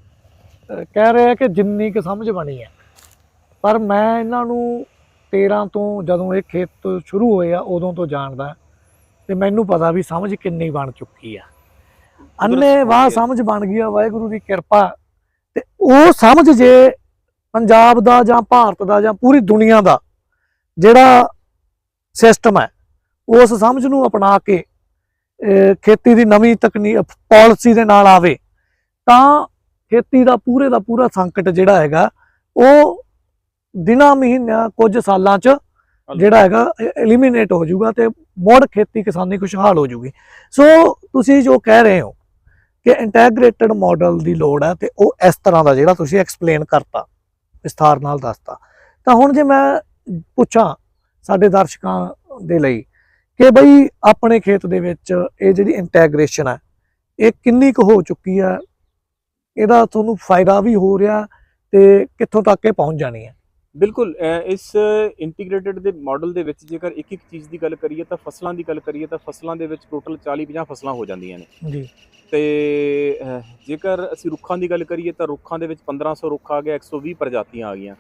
ਕਹਿ ਰਹੇ ਆ ਕਿ ਜਿੰਨੀ ਕੁ ਸਮਝ ਬਣੀ ਹੈ, ਪਰ ਮੈਂ ਇਹਨਾਂ ਨੂੰ 13 ਤੋਂ ਜਦੋਂ ਇਹ ਖੇਤ ਸ਼ੁਰੂ ਹੋਏ ਆ ਉਦੋਂ ਤੋਂ ਜਾਣਦਾ, ਤੇ ਮੈਨੂੰ ਪਤਾ ਵੀ ਸਮਝ ਕਿੰਨੀ ਬਣ ਚੁੱਕੀ ਆ। ਅੰਨੇ ਵਾਹ ਸਮਝ ਬਣ ਗਈ ਆ, ਵਾਹਿਗੁਰੂ ਦੀ ਕਿਰਪਾ। ਤੇ ਉਹ ਸਮਝ ਜੇ ਪੰਜਾਬ ਦਾ ਜਾਂ ਭਾਰਤ ਦਾ ਜਾਂ ਪੂਰੀ ਦੁਨੀਆ ਦਾ ਜਿਹੜਾ ਸਿਸਟਮ ਹੈ, ਉਸ ਸਮਝ ਨੂੰ ਅਪਣਾ ਕੇ ਖੇਤੀ ਦੀ ਨਵੀਂ ਤਕਨੀਕ ਪਾਲਿਸੀ ਦੇ ਨਾਲ ਆਵੇ, ਤਾਂ ਖੇਤੀ ਦਾ ਪੂਰਾ ਸੰਕਟ ਜਿਹੜਾ ਹੈਗਾ ਉਹ ਦਿਨਾਂ ਮਹੀਨਿਆਂ ਕੁਝ ਸਾਲਾਂ 'ਚ ਜਿਹੜਾ ਹੈਗਾ ਐਲੀਮੀਨੇਟ ਹੋ ਜਾਊਗਾ, ਤੇ ਮੁੜ ਖੇਤੀ ਕਿਸਾਨੀ ਖੁਸ਼ਹਾਲ ਹੋ ਜਾਊਗੀ। ਸੋ ਤੁਸੀਂ ਜੋ ਕਹਿ ਰਹੇ ਹੋ ਕਿ ਇੰਟੈਗ੍ਰੇਟਡ ਮਾਡਲ ਦੀ ਲੋੜ ਹੈ, ਤੇ ਉਹ ਇਸ ਤਰ੍ਹਾਂ ਦਾ ਜਿਹੜਾ ਤੁਸੀਂ ਐਕਸਪਲੇਨ ਕਰਤਾ, ਵਿਸਥਾਰ ਨਾਲ ਦੱਸਤਾ। ਤਾਂ ਹੁਣ ਜੇ ਮੈਂ ਪੁੱਛਾਂ ਸਾਡੇ ਦਰਸ਼ਕਾਂ ਦੇ ਲਈ ਕਿ ਬਈ ਆਪਣੇ ਖੇਤ ਦੇ ਵਿੱਚ ਇਹ ਜਿਹੜੀ ਇੰਟੈਗ੍ਰੇਸ਼ਨ ਹੈ ਇਹ ਕਿੰਨੀ ਕੁ ਹੋ ਚੁੱਕੀ ਹੈ, ਇਹਦਾ ਤੁਹਾਨੂੰ ਫਾਇਦਾ ਵੀ ਹੋ ਰਿਹਾ, ਤੇ ਕਿੱਥੋਂ ਤੱਕ ਇਹ ਪਹੁੰਚ ਜਾਣੀ ਹੈ? ਬਿਲਕੁਲ, ਇਸ ਇੰਟੀਗ੍ਰੇਟਡ ਦੇ ਮਾਡਲ ਦੇ ਵਿੱਚ ਜੇਕਰ ਇੱਕ ਚੀਜ਼ ਦੀ ਗੱਲ ਕਰੀਏ ਤਾਂ ਫਸਲਾਂ ਦੀ ਗੱਲ ਕਰੀਏ ਤਾਂ ਫਸਲਾਂ ਦੇ ਵਿੱਚ ਟੋਟਲ 40-50 ਫਸਲਾਂ ਹੋ ਜਾਂਦੀਆਂ ਨੇ ਜੀ। ਤੇ ਜੇਕਰ ਅਸੀਂ ਰੁੱਖਾਂ ਦੀ ਗੱਲ ਕਰੀਏ ਤਾਂ ਰੁੱਖਾਂ ਦੇ ਵਿੱਚ 1500 ਰੁੱਖ ਆ ਗਿਆ, 120 ਪ੍ਰਜਾਤੀਆਂ ਆ ਗਈਆਂ।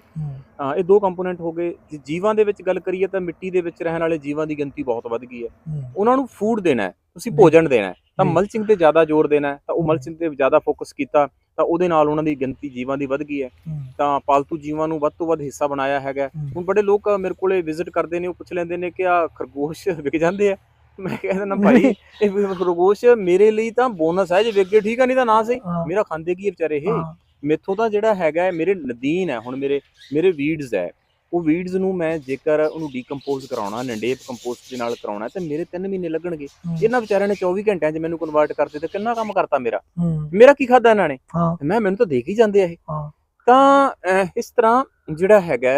ਇਹ 2 ਕੰਪੋਨੈਂਟ ਹੋ ਗਏ। ਜੇ ਜੀਵਾਂ ਦੇ ਵਿੱਚ ਗੱਲ ਕਰੀਏ ਤਾਂ ਮਿੱਟੀ ਦੇ ਵਿੱਚ ਰਹਿਣ ਵਾਲੇ ਜੀਵਾਂ ਦੀ ਗਿਣਤੀ ਬਹੁਤ ਵੱਧ ਗਈ ਹੈ। ਉਹਨਾਂ ਨੂੰ ਫੂਡ ਦੇਣਾ ਹੈ, ਤੁਸੀਂ ਭੋਜਨ ਦੇਣਾ ਹੈ, ਤਾਂ ਮਲਚਿੰਗ ਤੇ ਜ਼ਿਆਦਾ ਜ਼ੋਰ ਦੇਣਾ ਹੈ, ਤਾਂ ਉਹ ਮਲਚਿੰਗ ਤੇ ਜ਼ਿਆਦਾ ਫੋਕਸ ਕੀਤਾ, ਤਾਂ ਉਹਦੇ ਨਾਲ ਉਹਨਾਂ ਦੀ ਗਿਣਤੀ ਜੀਵਾਂ ਦੀ ਵੱਧ ਗਈ ਹੈ। ਤਾਂ ਪਾਲਤੂ ਜੀਵਾਂ ਨੂੰ ਵੱਧ ਤੋਂ ਵੱਧ ਹਿੱਸਾ ਬਣਾਇਆ ਹੈਗਾ। ਹੁਣ ਬੜੇ ਲੋਕ ਮੇਰੇ ਕੋਲੇ ਵਿਜ਼ਿਟ ਕਰਦੇ ਨੇ, ਉਹ ਪੁੱਛ ਲੈਂਦੇ ਨੇ ਕਿ ਆ ਖਰਗੋਸ਼ ਵਿਕ ਜਾਂਦੇ ਆ। ਮੈਂ ਕਹਿ ਦਿੰਦਾ ਭਾਈ ਇਹ ਖਰਗੋਸ਼ ਮੇਰੇ ਲਈ ਤਾਂ ਬੋਨਸ ਹੈ, ਜੇ ਵਿਕ ਗਏ ਠੀਕ ਆ, ਨਹੀਂ ਤਾਂ ਨਾ ਸਹੀ। ਮੇਰਾ ਖਾਂਦੇ ਕੀ ਵਿਚਾਰੇ ਇਹ? ਮੇਥੋਂ ਤਾਂ ਜਿਹੜਾ ਹੈਗਾ ਮੇਰੇ ਨਦੀਨ ਹੈ, ਹੁਣ ਮੇਰੇ ਵੀਡਸ ਹੈ, ਉਹ ਵੀਡਸ ਨੂੰ ਮੈਂ ਜੇਕਰ ਉਹਨੂੰ ਡੀਕੰਪੋਜ਼ ਕਰਾਉਣਾ, ਨੰਡੇਪ ਕੰਪੋਸਟ ਦੇ ਨਾਲ ਕਰਾਉਣਾ, ਤੇ ਮੇਰੇ 3 ਮਹੀਨੇ ਲੱਗਣਗੇ। ਇਹਨਾਂ ਵਿਚਾਰਿਆਂ ਨੇ 24 ਘੰਟਿਆਂ 'ਚ ਮੈਨੂੰ ਕਨਵਰਟ ਕਰਤੇ, ਤੇ ਕਿੰਨਾ ਕੰਮ ਕਰਤਾ ਮੇਰਾ ਕੀ ਖਾਦਾ ਇਹਨਾਂ ਨੇ? ਮੈਨੂੰ ਤਾਂ ਦੇਖ ਹੀ ਜਾਂਦੇ ਆ ਇਹ। ਤਾਂ ਇਸ ਤਰ੍ਹਾਂ ਜਿਹੜਾ ਹੈਗਾ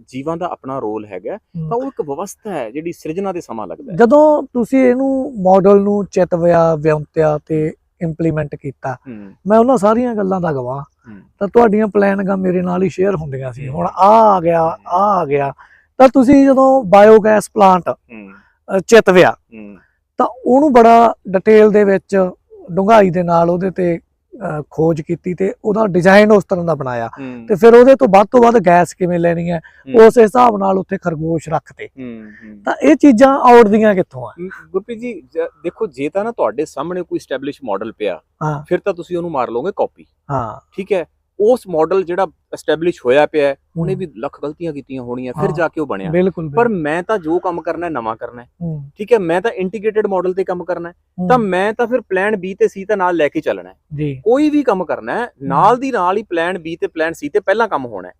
ਜੀਵਾਂ ਦਾ ਆਪਣਾ ਰੋਲ ਹੈਗਾ, ਤਾਂ ਉਹ ਇੱਕ ਵਿਵਸਥਾ ਹੈ ਜਿਹੜੀ ਸਿਰਜਣਾ ਦੇ ਸਮਾਂ ਲੱਗਦਾ। ਜਦੋਂ ਤੁਸੀਂ ਇਹਨੂੰ ਮਾਡਲ ਨੂੰ ਚਿਤਵਿਆ, ਵਿਉਂਤਿਆ ਤੇ ਇੰਪਲੀਮੈਂਟ ਕੀਤਾ, ਮੈਂ ਉਹਨਾਂ ਸਾਰੀਆਂ ਗੱਲਾਂ ਦਾ ਗਵਾਹ। ਤਾਂ ਤੁਹਾਡੀਆਂ ਪਲਾਨਿੰਗਾਂ ਮੇਰੇ ਨਾਲ ਹੀ ਸ਼ੇਅਰ ਹੁੰਦੀਆਂ ਸੀ। ਹੁਣ ਆ ਗਿਆ, ਤਾਂ ਤੁਸੀਂ ਜਦੋਂ ਬਾਇਓਗੈਸ ਪਲਾਂਟ ਚਿਤਵਿਆ ਤਾਂ ਉਹਨੂੰ ਬੜਾ ਡਿਟੇਲ ਦੇ ਵਿੱਚ ਡੂੰਘਾਈ ਦੇ ਨਾਲ ਉਹਦੇ ਤੇ ਖੋਜ ਕੀਤੀ, ਤੇ ਉਹਦਾ ਡਿਜ਼ਾਈਨ ਉਸ ਤਰ੍ਹਾਂ ਦਾ ਬਣਾਇਆ, ਤੇ ਫਿਰ ਉਹਦੇ ਤੋਂ ਵੱਧ ਗੈਸ ਕਿਵੇਂ ਲੈਣੀ ਹੈ ਉਸ ਹਿਸਾਬ ਨਾਲ ਉੱਥੇ ਖਰਗੋਸ਼ ਰੱਖਤੇ। ਤਾਂ ਇਹ ਚੀਜ਼ਾਂ ਆਉੜਦੀਆਂ ਕਿੱਥੋਂ ਆ ਗੁਰਪ੍ਰੀਤ ਜੀ? ਦੇਖੋ, ਜੇ ਤਾਂ ਨਾ ਤੁਹਾਡੇ ਸਾਹਮਣੇ ਕੋਈ ਐਸਟੈਬਲਿਸ਼ ਮਾਡਲ ਪਿਆ, ਫਿਰ ਤਾਂ ਤੁਸੀਂ ਉਹਨੂੰ ਮਾਰ ਲਓਗੇ ਕਾਪੀ। ਠੀਕ ਹੈ, ਉਸ ਮਾਡਲ ਜਿਹੜਾ ਐਸਟੈਬਲਿਸ਼ ਹੋਇਆ ਪਿਆ, ਉਹਨੇ ਵੀ ਲੱਖ ਗਲਤੀਆਂ ਕੀਤੀਆਂ ਹੋਣੀਆਂ, ਫਿਰ ਜਾ ਕੇ ਉਹ ਬਣਿਆ। ਪਰ ਮੈਂ ਤਾਂ ਜੋ ਕੰਮ ਕਰਨਾ ਨਵਾਂ ਕਰਨਾ, ਠੀਕ ਹੈ, ਮੈਂ ਤਾਂ ਇੰਟੀਗ੍ਰੇਟਡ ਮਾਡਲ ਤੇ ਕੰਮ ਕਰਨਾ, ਤਾਂ ਮੈਂ ਤਾਂ ਫਿਰ ਪਲਾਨ B ਤੇ C ਤਾਂ ਨਾਲ ਲੈ ਕੇ ਚੱਲਣਾ ਹੈ। ਕੋਈ ਵੀ ਕੰਮ ਕਰਨਾ ਹੈ ਨਾਲ ਦੀ ਨਾਲ ਹੀ ਪਲਾਨ B ਤੇ ਪਲਾਨ C ਤੇ ਪਹਿਲਾਂ ਕੰਮ ਹੋਣਾ ਹੈ।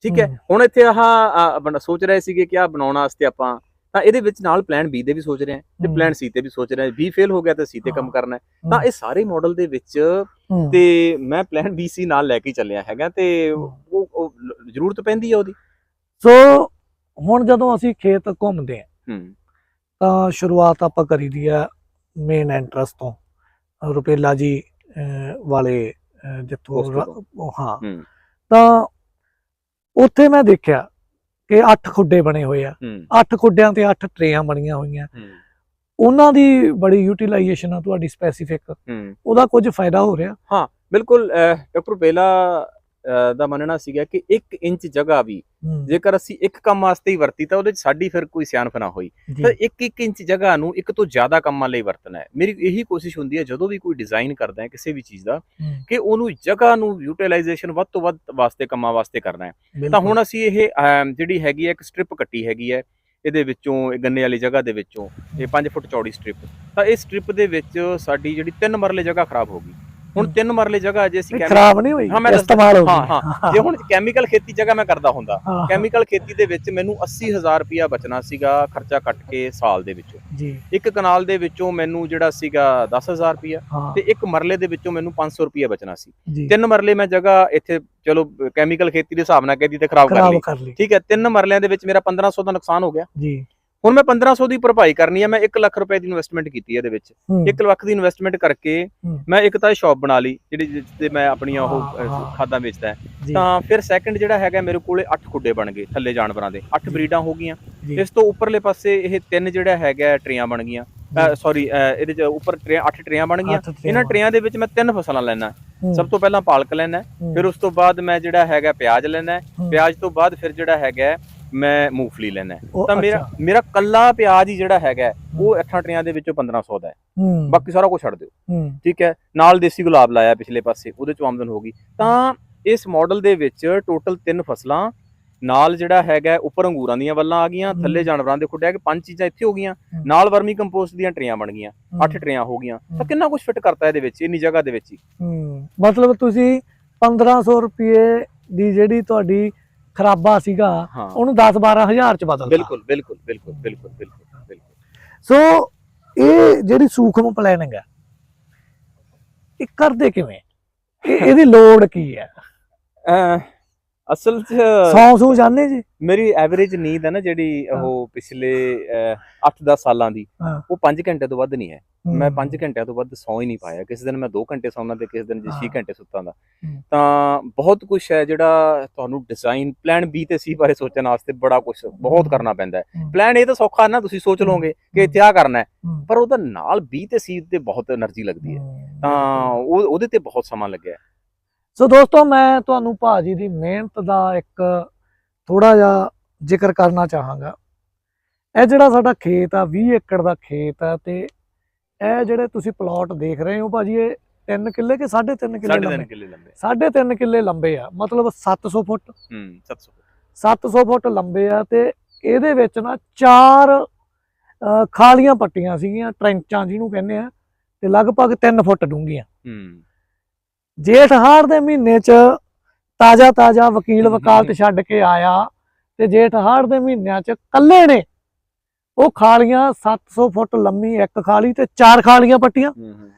ਠੀਕ ਹੈ, ਹੁਣ ਇੱਥੇ ਆਹ ਸੋਚ ਰਹੇ ਸੀਗੇ ਕਿ ਆਹ ਬਣਾਉਣ ਵਾਸਤੇ ਆਪਾਂ, ਤਾਂ ਇਹਦੇ ਵਿੱਚ ਨਾਲ ਪਲਾਨ B ਦੇ ਵੀ ਸੋਚ ਰਹੇ ਹਾਂ, ਤੇ ਪਲਾਨ C ਤੇ ਵੀ ਸੋਚ ਰਹੇ ਹਾਂ। B ਫੇਲ ਹੋ ਗਿਆ ਤਾਂ C ਤੇ ਕੰਮ ਕਰਨਾ ਹੈ। ਤਾਂ ਇਹ ਸਾਰੇ ਮਾਡਲ ਦੇ ਵਿੱਚ ਤੇ ਮੈਂ ਪਲਾਨ B C ਨਾਲ ਲੈ ਕੇ ਚੱਲਿਆ ਹੈਗਾ, ਤੇ ਉਹ ਜ਼ਰੂਰਤ ਪੈਂਦੀ ਹੈ ਉਹਦੀ। ਸੋ ਹੁਣ ਜਦੋਂ ਅਸੀਂ ਖੇਤ ਘੁੰਮਦੇ ਹਾਂ ਤਾਂ ਸ਼ੁਰੂਆਤ ਆਪਾਂ ਕਰੀਦੀ ਆ ਮੇਨ ਐਂਟਰਸ ਤੋਂ, ਰੁਪੇਲਾ ਜੀ ਵਾਲੇ ਜਿੱਥੋਂ। ਤਾਂ ਉੱਥੇ ਮੈਂ ਦੇਖਿਆ ਕਿ 8 ਖੁੱਡੇ ਬਣੇ ਹੋਏ ਆ, 8 ਖੁੱਡਿਆਂ ਤੇ 8 ਟਰੇਆਂ ਬਣੀਆਂ ਹੋਈਆਂ। ਉਹਨਾਂ ਦੀ ਬੜੀ ਯੂਟਿਲਾਈਜੇਸ਼ਨ ਆ, ਤੁਹਾਡੀ ਸਪੈਸੀਫਿਕ, ਉਹਦਾ ਕੁਝ ਫਾਇਦਾ ਹੋ ਰਿਹਾ? ਹਾਂ ਬਿਲਕੁਲ। ਡਾਕਟਰ ਪੇਲਾ ਦਾ ਮੰਨਣਾ ਸੀਗਾ ਕਿ 1 ਇੰਚ ਜਗ੍ਹਾ ਵੀ ਹੂੰ, ਜੇਕਰ ਅਸੀਂ ਇੱਕ ਕੰਮ ਵਾਸਤੇ ਹੀ ਵਰਤੀ ਤਾਂ ਉਹਦੇ 'ਚ ਸਾਡੀ ਫਿਰ ਕੋਈ ਸਿਆਣਪ ਨਾ ਹੋਈ। ਜੀ, ਤਾਂ 1 ਇੰਚ ਜਗ੍ਹਾ ਨੂੰ ਇੱਕ ਤੋਂ ਜ਼ਿਆਦਾ ਕੰਮਾਂ ਲਈ ਵਰਤਣਾ ਹੈ। ਮੇਰੀ ਇਹੀ ਕੋਸ਼ਿਸ਼ ਹੁੰਦੀ ਹੈ ਜਦੋਂ ਵੀ ਕੋਈ ਡਿਜ਼ਾਈਨ ਕਰਦਾ ਹੈ ਕਿਸੇ ਵੀ ਚੀਜ਼ ਦਾ, ਹੂੰ, ਕਿ ਉਹਨੂੰ ਜਗ੍ਹਾ ਨੂੰ ਯੂਟਿਲਾਈਜੇਸ਼ਨ ਵੱਧ ਤੋਂ ਵੱਧ ਵਾਸਤੇ ਕੰਮਾਂ ਵਾਸਤੇ ਕਰਨਾ ਹੈ। ਤਾਂ ਬਿਲਕੁਲ, ਹੁਣ ਅਸੀਂ ਇਹ ਜਿਹੜੀ ਹੈਗੀ ਹੈ ਇੱਕ ਸਟ੍ਰਿਪ ਕੱਟੀ ਹੈਗੀ ਹੈ, ਇਹਦੇ ਵਿੱਚੋਂ ਇਹ ਗੰਨੇ ਵਾਲੀ ਜਗ੍ਹਾ ਦੇ ਵਿੱਚੋਂ ਇਹ 5 ਫੁੱਟ ਚੌੜੀ ਸਟ੍ਰਿਪ, ਤਾਂ ਇਸ ਸਟ੍ਰਿਪ ਦੇ ਵਿੱਚ ਸਾਡੀ ਜਿਹੜੀ 3 ਮਰਲੇ ਜਗ੍ਹਾ ਖਰਾਬ ਹੋ ਗਈ। ਹੁਣ 3 ਮਰਲੇ ਜਗ੍ਹਾ ਜੇ ਅਸੀਂ ਖਰਾਬ ਨਹੀਂ ਹੋਈ, ਹਾਂ ਮੈਂ ਇਸਤੇਮਾਲ ਹੋ ਹਾਂ ਗਈ। ਹਾਂ ਜੇ ਹੁਣ ਕੈਮੀਕਲ ਖੇਤੀ ਜਗ੍ਹਾ ਮੈਂ ਕਰਦਾ ਹੁੰਦਾ, ਹਾਂ, ਕੈਮੀਕਲ ਖੇਤੀ ਦੇ ਵਿੱਚ ਮੈਨੂੰ 80,000 ਰੁਪਇਆ ਬਚਣਾ ਸੀਗਾ ਖਰਚਾ ਕੱਟ ਕੇ ਸਾਲ ਦੇ ਵਿੱਚੋਂ। ਜੀ, ਇੱਕ ਕਨਾਲ ਦੇ ਵਿੱਚੋਂ ਮੈਨੂੰ ਜਿਹੜਾ ਸੀਗਾ 10,000 ਰੁਪਇਆ, ਹਾਂ, ਤੇ ਇੱਕ ਮਰਲੇ ਦੇ ਵਿੱਚੋਂ ਮੈਨੂੰ 500 ਰੁਪਇਆ ਬਚਣਾ ਸੀ। ਜੀ, 3 ਮਰਲੇ ਮੈਂ ਜਗ੍ਹਾ ਇੱਥੇ ਚਲੋ ਕੈਮੀਕਲ ਖੇਤੀ ਦੇ ਹਿਸਾਬ ਨਾਲ ਕਹਿਦੀ ਤੇ ਖਰਾਬ ਕਰ ਲਈ, ਕਰ ਲਈ, ਠੀਕ ਹੈ। 3 ਮਰਲਿਆਂ ਦੇ ਵਿੱਚ ਮੇਰਾ 1500 ਦਾ ਨੁਕਸਾਨ ਹੋ ਗਿਆ। ਜੀ, ਹੁਣ ਮੈਂ 1500 ਦੀ ਭਰਪਾਈ ਕਰਨੀ ਹੈ, ਮੈਂ 1 ਲੱਖ ਰੁਪਏ ਦੀ ਇਨਵੈਸਟਮੈਂਟ ਕੀਤੀ ਇਹਦੇ ਵਿੱਚ। ਹੂੰ, 1 ਲੱਖ ਦੀ ਇਨਵੈਸਟਮੈਂਟ ਕਰਕੇ ਹੂੰ, ਮੈਂ ਇੱਕ ਤਾਂ ਸ਼ਾਪ ਬਣਾ ਲਈ ਜਿਹੜੀ ਜਿਸ ਤੇ ਮੈਂ ਆਪਣੀਆਂ ਉਹ ਹਾਂ, ਹਾਂ। ਖਾਦਾਂ ਵੇਚਦਾ ਹੈ। ਜੀ, ਤਾਂ ਫਿਰ ਸੈਕੰਡ ਜਿਹੜਾ ਹੈਗਾ ਮੇਰੇ ਕੋਲੇ 8 ਖੁੱਡੇ ਬਣ ਗਏ ਥੱਲੇ ਜਾਨਵਰਾਂ ਦੇ, 8 ਬਰੀਡਾਂ ਹੋ ਗਈਆਂ। ਜੀ, ਇਸ ਤੋਂ ਉੱਪਰਲੇ ਪਾਸੇ ਇਹ 3 ਜਿਹੜਾ ਹੈਗਾ ਟਰੇਆਂ ਬਣ ਗਈਆਂ, ਸੌਰੀ ਇਹਦੇ ਚ ਉੱਪਰ 8 ਟਰੇਆਂ ਬਣ ਗਈਆਂ। ਇਹਨਾਂ ਟਰੇਆਂ ਦੇ ਵਿੱਚ ਮੈਂ 3 ਫਸਲਾਂ ਲੈਣਾ। ਹੂੰ, ਸਭ ਤੋਂ ਪਹਿਲਾਂ ਪਾਲਕ ਲੈਣਾ, ਹੂੰ, ਫਿਰ ਉਸ ਤੋਂ ਬਾਅਦ ਮੈਂ ਜਿਹੜਾ ਹੈਗਾ ਪਿਆਜ਼ ਲੈਣਾ, ਹੂੰ, ਪਿਆਜ਼ ਤੋਂ ਬਾਅਦ ਫਿਰ ਜਿਹੜਾ ਹੈਗਾ ਮੈਂ ਮੂੰਗਫਲੀ ਲੈਣਾ। ਉਹ ਤਾਂ ਅੱਛਾ, ਮੇਰਾ ਕੱਲਾ ਪਿਆਜ਼ ਹੀ ਜਿਹੜਾ ਹੈਗਾ ਉਹ 8 ਟਰੇਆਂ ਦੇ ਵਿੱਚੋਂ 1500 ਦਾ ਹੈ। ਹੂੰ, ਬਾਕੀ ਸਾਰਾ ਕੁਝ ਛੱਡ ਦਿਓ, ਹੂੰ, ਠੀਕ ਹੈ। ਨਾਲ ਦੇਸੀ ਗੁਲਾਬ ਲਾਇਆ ਪਿਛਲੇ ਪਾਸੇ, ਉਹਦੇ ਚੋਂ ਆਮਦਨ ਹੋ ਗਈ। ਤਾਂ ਇਸ ਮਾਡਲ ਦੇ ਵਿੱਚ ਟੋਟਲ 3 ਫਸਲਾਂ, ਨਾਲ ਜਿਹੜਾ ਹੈਗਾ ਉੱਪਰ ਅੰਗੂਰਾਂ ਦੀਆਂ ਵੱਲਾਂ ਆ ਗਈਆਂ, ਥੱਲੇ ਜਾਨਵਰਾਂ ਦੇ ਖੁੱਡੇ ਆ ਕੇ 5 ਚੀਜ਼ਾਂ ਇੱਥੇ ਹੋ ਗਈਆਂ, ਨਾਲ ਵਰਮੀ ਕੰਪੋਸਟ ਦੀਆਂ ਟਰੇਆਂ ਬਣ ਗਈਆਂ, 8 ਟਰੇਆਂ ਹੋ ਗਈਆਂ। ਤਾਂ ਕਿੰਨਾ ਕੁਝ ਫਿੱਟ ਕਰਤਾ ਇਹਦੇ ਵਿੱਚ ਇੰਨੀ ਜਗ੍ਹਾ ਦੇ ਵਿੱਚ ਹੀ। ਹੂੰ, ਮਤਲਬ ਤੁਸੀਂ 1500 ਰੁਪਏ ਦੀ ਜਿਹੜੀ ਤੁਹਾਡੀ ਖਰਾਬਾ ਸੀਗਾ ਹਾਂ ਉਹਨੂੰ 10-12 ਹਜ਼ਾਰ ਚ ਬਦਲਤਾ। ਬਿਲਕੁਲ ਬਿਲਕੁਲ ਬਿਲਕੁਲ ਬਿਲਕੁਲ ਬਿਲਕੁਲ ਬਿਲਕੁਲ। ਸੋ ਇਹ ਜਿਹੜੀ ਸੂਖਮ ਪਲੈਨਿੰਗ ਹੈ, ਇਹ ਕਰਦੇ ਕਿਵੇਂ? ਇਹਦੀ ਲੋੜ ਕੀ ਹੈ? ਅਸਲ 'ਚ ਸੌ ਜਾਣੇ ਜੀ। ਮੇਰੀ ਐਵਰੇਜ ਨੀਂਦ ਹੈ ਨਾ ਜਿਹੜੀ ਉਹ ਪਿਛਲੇ 8-10 ਸਾਲਾਂ ਦੀ, ਹਾਂ, ਉਹ 5 ਘੰਟੇ ਤੋਂ ਵੱਧ ਨਹੀਂ ਹੈ। ਮੈਂ 5 ਘੰਟਿਆਂ ਤੋਂ ਵੱਧ ਸੌ ਹੀ ਨਹੀਂ ਪਾਇਆ। ਕਿਸੇ ਦਿਨ ਮੈਂ 2 ਘੰਟੇ ਸੌਣਾ ਤੇ ਕਿਸੇ ਦਿਨ 6 ਘੰਟੇ ਸੁੱਤਾ ਦਾ। ਤਾਂ ਬਹੁਤ ਕੁਝ ਹੈ ਜਿਹੜਾ ਤੁਹਾਨੂੰ ਡਿਜ਼ਾਈਨ ਪਲਾਨ B ਤੇ C ਬਾਰੇ ਸੋਚਣ ਵਾਸਤੇ ਬੜਾ ਕੁਝ ਬਹੁਤ ਕਰਨਾ ਪੈਂਦਾ ਹੈ। ਪਲਾਨ A ਤਾਂ ਸੌਖਾ ਨਾ, ਤੁਸੀਂ ਸੋਚ ਲਓਗੇ ਕਿ ਇੱਥੇ ਆ ਕਰਨਾ ਹੈ, ਪਰ ਉਹਦਾ ਨਾਲ B ਤੇ C ਤੇ ਬਹੁਤ એનર્ਜੀ ਲੱਗਦੀ ਹੈ। ਤਾਂ ਉਹਦੇ ਤੇ ਬਹੁਤ ਸਮਾਂ ਲੱਗਿਆ। ਸੋ ਦੋਸਤੋ, ਮੈਂ ਤੁਹਾਨੂੰ ਭਾਜੀ ਦੀ ਮਿਹਨਤ ਦਾ ਇੱਕ ਥੋੜਾ ਜਿਹਾ ਜ਼ਿਕਰ ਕਰਨਾ ਚਾਹਾਂਗਾ। ਇਹ ਜਿਹੜਾ ਸਾਡਾ ਖੇਤ ਆ 20 ਏਕੜ ਦਾ ਖੇਤ ਹੈ, ਤੇ ਇਹ ਜਿਹੜੇ ਤੁਸੀਂ ਪਲਾਟ ਦੇਖ ਰਹੇ ਹੋ ਭਾਜੀ, ਇਹ 3 ਕਿੱਲੇ ਕਿ 3.5 ਕਿੱਲੇ 3.5 ਕਿੱਲੇ ਲੰਬੇ, 3.5 ਕਿੱਲੇ ਲੰਬੇ ਆ, ਮਤਲਬ 700 ਫੁੱਟ 700 ਫੁੱਟ ਲੰਬੇ ਆ। ਤੇ ਇਹਦੇ ਵਿੱਚ ਨਾ 4 ਖਾਲੀਆਂ ਪੱਟੀਆਂ ਸੀਗੀਆਂ, ਟ੍ਰੈਂਚਾਂ ਜਿਹਨੂੰ ਕਹਿੰਦੇ ਆ, ਤੇ ਲਗਭਗ 3 ਫੁੱਟ ਡੂੰਘੀਆਂ। ਜੇਠ ਹਾੜ ਦੇ ਮਹੀਨੇ ਚ ਤਾਜ਼ਾ ਵਕੀਲ ਵਕਾਲਤ ਛੱਡ ਕੇ ਆਇਆ, ਤੇ ਜੇਠ ਹਾੜ ਦੇ ਮਹੀਨਿਆਂ ਚ ਕੱਲੇ ਨੇ ਉਹ ਖਾਲੀਆਂ 700 ਫੁੱਟ ਲੰਮੀ ਇੱਕ ਖਾਲੀ ਤੇ 4 ਖਾਲੀਆਂ ਪੱਟੀਆਂ।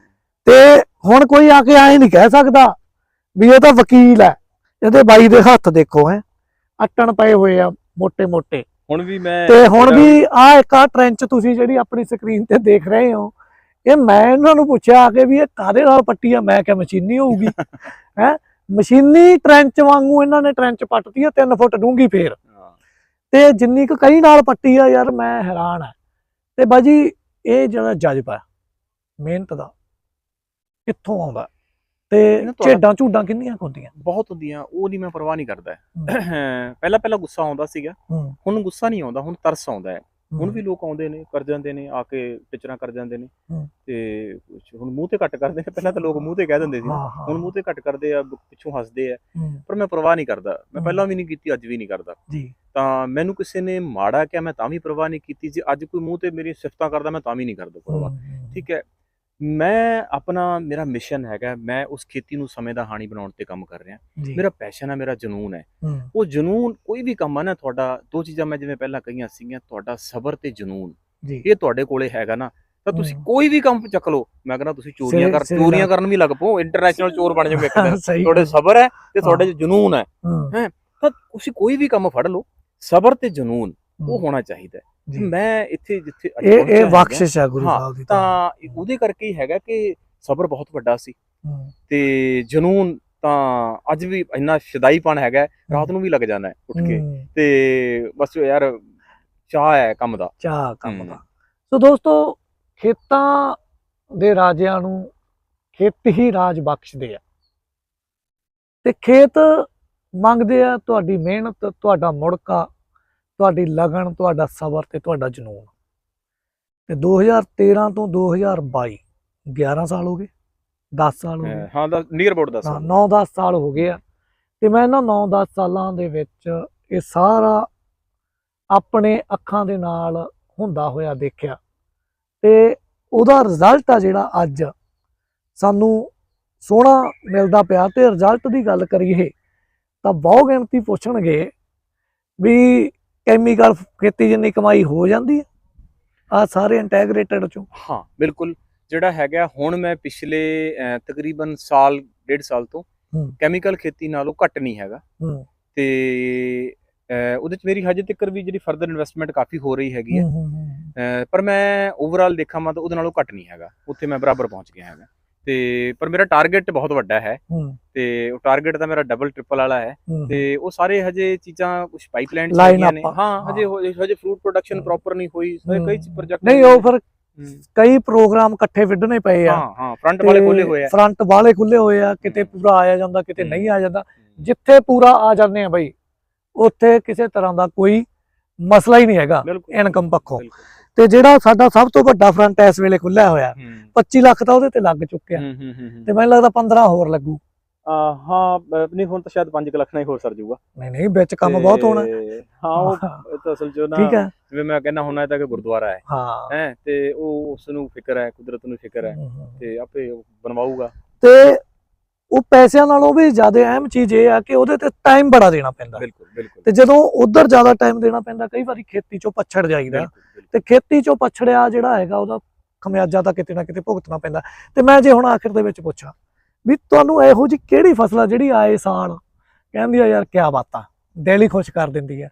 ਤੇ ਹੁਣ ਕੋਈ ਆ ਕੇ ਐਂ ਨਹੀਂ ਕਹਿ ਸਕਦਾ ਵੀ ਇਹ ਤਾਂ ਵਕੀਲ ਹੈ। ਇਹਦੇ ਬਾਈ ਦੇ ਹੱਥ ਦੇਖੋ, ਹੈ ਅੱਟਣ ਪਏ ਹੋਏ ਆ ਮੋਟੇ ਮੋਟੇ। ਹੁਣ ਵੀ ਮੈਂ ਤੇ ਹੁਣ ਵੀ ਆ ਇੱਕ ਆ ਟ੍ਰੈਂਚ ਤੁਸੀਂ ਜਿਹੜੀ ਆਪਣੀ ਸਕਰੀਨ ਤੇ ਦੇਖ ਰਹੇ ਹੋ, ਇਹ ਮੈਂ ਇਹਨਾਂ ਨੂੰ ਪੁੱਛਿਆ ਆ ਕੇ ਵੀ ਇਹ ਕਾਹਦੇ ਨਾਲ ਪੱਟੀ ਆ, ਮੈਂ ਕਿਹਾ ਮਸ਼ੀਨੀ ਹੋਊਗੀ। ਹੈ ਮਸ਼ੀਨੀ ਟ੍ਰੈਂਚ ਵਾਂਗੂ ਇਹਨਾਂ ਨੇ ਟ੍ਰੈਂਚ ਪੱਟਤੀ ਆ 3 ਫੁੱਟ ਡੂੰਘੀ। ਫੇਰ ਤੇ ਜਿੰਨੀ ਕੁ ਕਈ ਨਾਲ ਪੱਟੀ ਆ ਯਾਰ, ਮੈਂ ਹੈਰਾਨ ਆ। ਤੇ ਬਾਜੀ ਇਹ ਜਿਹੜਾ ਜਜ਼ਬਾ ਮਿਹਨਤ ਦਾ ਕਿੱਥੋਂ ਆਉਂਦਾ? ਤੇ ਝੇਡਾਂ ਝੂਡਾਂ ਕਿੰਨੀਆਂ ਹੁੰਦੀਆਂ? ਬਹੁਤ ਹੁੰਦੀਆਂ, ਉਹ ਨਹੀਂ ਮੈਂ ਪਰਵਾਹ ਨਹੀਂ ਕਰਦਾ। ਪਹਿਲਾਂ ਗੁੱਸਾ ਆਉਂਦਾ ਸੀਗਾ, ਹੁਣ ਗੁੱਸਾ ਨਹੀਂ ਆਉਂਦਾ, ਹੁਣ ਤਰਸ ਆਉਂਦਾ ਹੈ। ਹੁਣ ਵੀ ਲੋਕ ਆਉਂਦੇ ਨੇ, ਕਰ ਜਾਂਦੇ ਨੇ, ਆ ਕੇ ਟਿਚਰਾਂ ਕਰ ਜਾਂਦੇ ਨੇ, ਤੇ ਹੁਣ ਮੂੰਹ ਤੇ ਘੱਟ ਕਰਦੇ ਨੇ। ਪਹਿਲਾਂ ਤਾਂ ਲੋਕ ਮੂੰਹ ਤੇ ਕਹਿ ਦਿੰਦੇ ਸੀ, ਹੁਣ ਮੂੰਹ ਤੇ ਘੱਟ ਕਰਦੇ ਆ, ਪਿੱਛੋਂ ਹੱਸਦੇ ਆ। ਪਰ ਮੈਂ ਪਰਵਾਹ ਨਹੀਂ ਕਰਦਾ। ਮੈਂ ਪਹਿਲਾਂ ਵੀ ਨਹੀਂ ਕੀਤੀ, ਅੱਜ ਵੀ ਨਹੀਂ ਕਰਦਾ। ਤਾਂ ਮੈਨੂੰ ਕਿਸੇ ਨੇ ਮਾੜਾ ਕਿਹਾ, ਮੈਂ ਤਾਂ ਵੀ ਪਰਵਾਹ ਨਹੀਂ ਕੀਤੀ। ਜੇ ਅੱਜ ਕੋਈ ਮੂੰਹ ਤੇ ਮੇਰੀ ਸਿਫਤਾਂ ਕਰਦਾ, ਮੈਂ ਤਾਂ ਵੀ ਨਹੀਂ ਕਰਦਾ ਪਰਵਾਹ। ਠੀਕ ਹੈ, ਮੈਂ ਆਪਣਾ ਮੇਰਾ ਮਿਸ਼ਨ ਹੈਗਾ, ਮੈਂ ਉਸ ਖੇਤੀ ਨੂੰ ਸਮੇਂ ਦਾ ਹਾਣੀ ਬਣਾਉਣ ਤੇ ਕੰਮ ਕਰ ਰਿਹਾ। ਮੇਰਾ ਪੈਸ਼ਨ ਹੈ, ਮੇਰਾ ਜਨੂਨ ਹੈ। ਉਹ ਜਨੂਨ ਕੋਈ ਵੀ ਕੰਮ ਆ ਨਾ ਤੁਹਾਡਾ, 2 ਚੀਜ਼ਾਂ ਮੈਂ ਜਿਵੇਂ ਪਹਿਲਾਂ ਕਹੀਆਂ ਸੀਗੀਆਂ, ਤੁਹਾਡਾ ਸਬਰ ਤੇ ਜਨੂਨ, ਇਹ ਤੁਹਾਡੇ ਕੋਲੇ ਹੈਗਾ ਨਾ, ਤਾਂ ਤੁਸੀਂ ਕੋਈ ਵੀ ਕੰਮ ਚੱਕ ਲਓ। ਮੈਂ ਕਹਿੰਦਾ ਤੁਸੀਂ ਚੋਰੀਆਂ ਕਰਨ ਵੀ ਲੱਗ ਪਓ, ਇੰਟਰਨੈਸ਼ਨਲ ਚੋਰ ਬਣ ਜਾਓਗੇ ਇੱਕ ਦਿਨ। ਤੁਹਾਡੇ ਸਬਰ ਹੈ ਤੇ ਤੁਹਾਡੇ ਚ ਜਨੂਨ ਹੈ, ਤਾਂ ਤੁਸੀਂ ਕੋਈ ਵੀ ਕੰਮ ਫੜ ਲਓ, ਸਬਰ ਤੇ ਜਨੂਨ ਉਹ ਹੋਣਾ ਚਾਹੀਦਾ। ਮੈਂ ਇੱਥੇ ਜਿੱਥੇ ਇਹ ਬਖਸ਼ਿਸ਼ ਹੈ ਗੁਰੂ ਸਾਹਿਬ ਦੀ, ਤਾਂ ਉਹਦੇ ਕਰਕੇ ਹੀ ਹੈਗਾ ਕਿ ਸਬਰ ਬਹੁਤ ਵੱਡਾ ਸੀ ਤੇ ਜਨੂਨ ਤਾਂ ਅੱਜ ਵੀ ਇੰਨਾ ਸ਼ਦਾਈਪਣ ਹੈਗਾ, ਰਾਤ ਨੂੰ ਵੀ ਲੱਗ ਜਾਂਦਾ ਉੱਠ ਕੇ। ਤੇ ਬਸ ਯਾਰ ਚਾਹ ਹੈ ਕੰਮ ਦਾ। ਸੋ ਦੋਸਤੋ, ਖੇਤਾਂ ਦੇ ਰਾਜਿਆਂ ਨੂੰ ਖੇਤ ਹੀ ਰਾਜ ਬਖਸ਼ਦੇ ਆ, ਤੇ ਖੇਤ ਮੰਗਦੇ ਆ ਤੁਹਾਡੀ ਮਿਹਨਤ, ਤੁਹਾਡਾ ਮੁੜਕਾ, ਤੁਹਾਡੀ ਲਗਨ, ਤੁਹਾਡਾ ਸਬਰ ਤੇ ਤੁਹਾਡਾ ਜਨੂਨ। ਤੇ 2013 ਤੋਂ 2022 11 ਸਾਲ ਹੋ ਗਏ, 10 ਸਾਲ ਹੋ ਗਏ। ਹਾਂ, ਨੀਅਰ ਅਬਾਊਟ 10 ਸਾਲ, 9-10 ਸਾਲ ਹੋ ਗਏ ਆ। ਤੇ ਮੈਂ ਇਹਨਾਂ 9-10 ਸਾਲਾਂ ਦੇ ਵਿੱਚ ਇਹ ਸਾਰਾ ਆਪਣੇ ਅੱਖਾਂ ਦੇ ਨਾਲ ਹੁੰਦਾ ਹੋਇਆ ਦੇਖਿਆ, ਤੇ ਉਹਦਾ ਰਿਜ਼ਲਟ ਆ ਜਿਹੜਾ ਅੱਜ ਸਾਨੂੰ ਸੋਹਣਾ ਮਿਲਦਾ ਪਿਆ। ਤੇ ਰਿਜ਼ਲਟ ਦੀ ਗੱਲ ਕਰੀਏ ਤਾਂ ਬਹੁ ਗਿਣਤੀ ਪੁੱਛਣਗੇ ਵੀ ਕੈਮੀਕਲ ਖੇਤੀ ਜਿੰਨੀ ਕਮਾਈ ਹੋ ਜਾਂਦੀ ਹੈ ਆ ਸਾਰੇ ਇੰਟੈਗ੍ਰੇਟਡ ਚੋਂ? ਹਾਂ ਬਿਲਕੁਲ। ਜਿਹੜਾ ਹੈਗਾ ਹੁਣ ਮੈਂ ਪਿਛਲੇ ਤਕਰੀਬਨ ਸਾਲ 1.5 ਸਾਲ ਤੋਂ ਕੈਮੀਕਲ ਖੇਤੀ ਨਾਲੋਂ ਘੱਟ ਨਹੀਂ ਹੈਗਾ। ਤੇ ਉਹਦੇ ਚ ਮੇਰੀ ਹਜੇ ਤੱਕ ਵੀ ਜਿਹੜੀ ਫਰਦਰ ਇਨਵੈਸਟਮੈਂਟ ਕਾਫੀ ਹੋ ਰਹੀ ਹੈਗੀ ਹੈ, ਪਰ ਮੈਂ ਓਵਰਆਲ ਦੇਖਾਂ ਮੈਂ ਤਾਂ ਉਹਦੇ ਨਾਲੋਂ ਘੱਟ ਨਹੀਂ ਹੈਗਾ, ਉੱਥੇ ਮੈਂ ਬਰਾਬਰ ਪਹੁੰਚ ਗਿਆ ਹੈਗਾ। ਤੇ ਪਰ ਮੇਰਾ ਟਾਰਗੇਟ ਬਹੁਤ ਵੱਡਾ ਹੈ, ਤੇ ਉਹ ਟਾਰਗੇਟ ਤਾਂ ਮੇਰਾ ਡਬਲ ਟ੍ਰਿਪਲ ਵਾਲਾ ਹੈ। ਤੇ ਉਹ ਸਾਰੇ ਹਜੇ ਚੀਜ਼ਾਂ ਕੁਝ ਪਾਈਪਲਾਈਨ ਚ ਹੈਗੀਆਂ ਨੇ। ਹਾਂ, ਹਜੇ ਫਰੂਟ ਪ੍ਰੋਡਕਸ਼ਨ ਪ੍ਰੋਪਰ ਨਹੀਂ ਹੋਈ, ਕਈ ਪ੍ਰੋਜੈਕਟ ਨਹੀਂ। ਉਹ ਫਿਰ ਕਈ ਪ੍ਰੋਗਰਾਮ ਇਕੱਠੇ ਵਿੱਢਣੇ ਪਏ ਆ। ਹਾਂ, ਫਰੰਟ ਵਾਲੇ ਖੁੱਲੇ ਹੋਏ ਆ, ਫਰੰਟ ਵਾਲੇ ਖੁੱਲੇ ਹੋਏ ਆ। ਕਿਤੇ ਪੂਰਾ ਆਇਆ ਜਾਂਦਾ, ਕਿਤੇ ਨਹੀਂ ਆ ਜਾਂਦਾ। ਜਿੱਥੇ ਪੂਰਾ ਆ ਜਾਂਦੇ ਆ ਬਈ, ਉੱਥੇ ਕਿਸੇ ਤਰ੍ਹਾਂ ਦਾ ਕੋਈ ਮਸਲਾ ਹੀ ਨਹੀਂ ਹੈਗਾ ਇਨਕਮ ਪੱਖੋਂ। ਤੇ ਜਿਹੜਾ ਸਾਡਾ ਸਭ ਤੋਂ ਵੱਡਾ ਫਰੰਟ ਇਸ ਵੇਲੇ ਖੁੱਲਿਆ ਹੋਇਆ 25 ਲੱਖ ਤਾਂ ਉਹਦੇ ਤੇ ਲੱਗ ਚੁੱਕਿਆ, ਤੇ ਮੈਨੂੰ ਲੱਗਦਾ 15 ਹੋਰ ਲੱਗੂ। ਹਾਂ ਨਹੀਂ, ਹੁਣ ਤਾਂ ਸ਼ਾਇਦ 5 ਲੱਖ ਨਾਲ ਹੀ ਹੋਰ ਸਰ ਜਾਊਗਾ। ਨਹੀਂ ਵਿੱਚ ਕੰਮ ਬਹੁਤ ਹੋਣਾ। ਹਾਂ, ਉਹ ਤਾਂ ਅਸਲ ਚ ਨਾ, ਜਿਵੇਂ ਮੈਂ ਕਹਿੰਦਾ ਹੁੰਦਾ ਇਹ ਤਾਂ ਕਿ ਗੁਰਦੁਆਰਾ ਹੈ, ਤੇ ਉਹ ਉਸ ਨੂੰ ਫਿਕਰ ਹੈ, ਕੁਦਰਤ ਨੂੰ ਫਿਕਰ ਹੈ, ਤੇ ਆਪੇ ਬਣਵਾਊਗਾ। ਤੇ ਉਹ ਪੈਸਿਆਂ ਨਾਲੋਂ ਵੀ ਜ਼ਿਆਦਾ ਅਹਿਮ ਚੀਜ਼ ਇਹ ਆ ਕਿ ਉਹਦੇ ਤੇ ਟਾਈਮ ਬੜਾ ਦੇਣਾ ਪੈਂਦਾ। ਬਿਲਕੁਲ ਬਿਲਕੁਲ। ਤੇ ਜਦੋਂ ਉਧਰ ਜ਼ਿਆਦਾ ਟਾਈਮ ਦੇਣਾ ਪੈਂਦਾ, ਕਈ ਵਾਰੀ ਖੇਤੀ ਚੋਂ ਪਛੜ ਜਾਈਦਾ, ਤੇ ਖੇਤੀ ਚੋਂ ਪਛੜਿਆ ਜਿਹੜਾ ਹੈਗਾ ਉਹਦਾ ਖਮਿਆਜਾ ਤਾਂ ਕਿਤੇ ਨਾ ਕਿਤੇ ਭੁਗਤਣਾ ਪੈਂਦਾ। ਤੇ ਮੈਂ ਜੇ ਹੁਣ ਆਖਿਰ ਦੇ ਵਿੱਚ ਪੁੱਛਾਂ ਵੀ ਤੁਹਾਨੂੰ ਇਹੋ ਜਿਹੀ ਕਿਹੜੀ ਫਸਲ ਆ ਜਿਹੜੀ ਆਏ ਸਾਲ ਕਹਿੰਦੀ ਆ ਯਾਰ ਕਿਆ ਬਾਤਾਂ, ਦਿਲ ਹੀ ਖੁਸ਼ ਕਰ ਦਿੰਦੀ ਆ,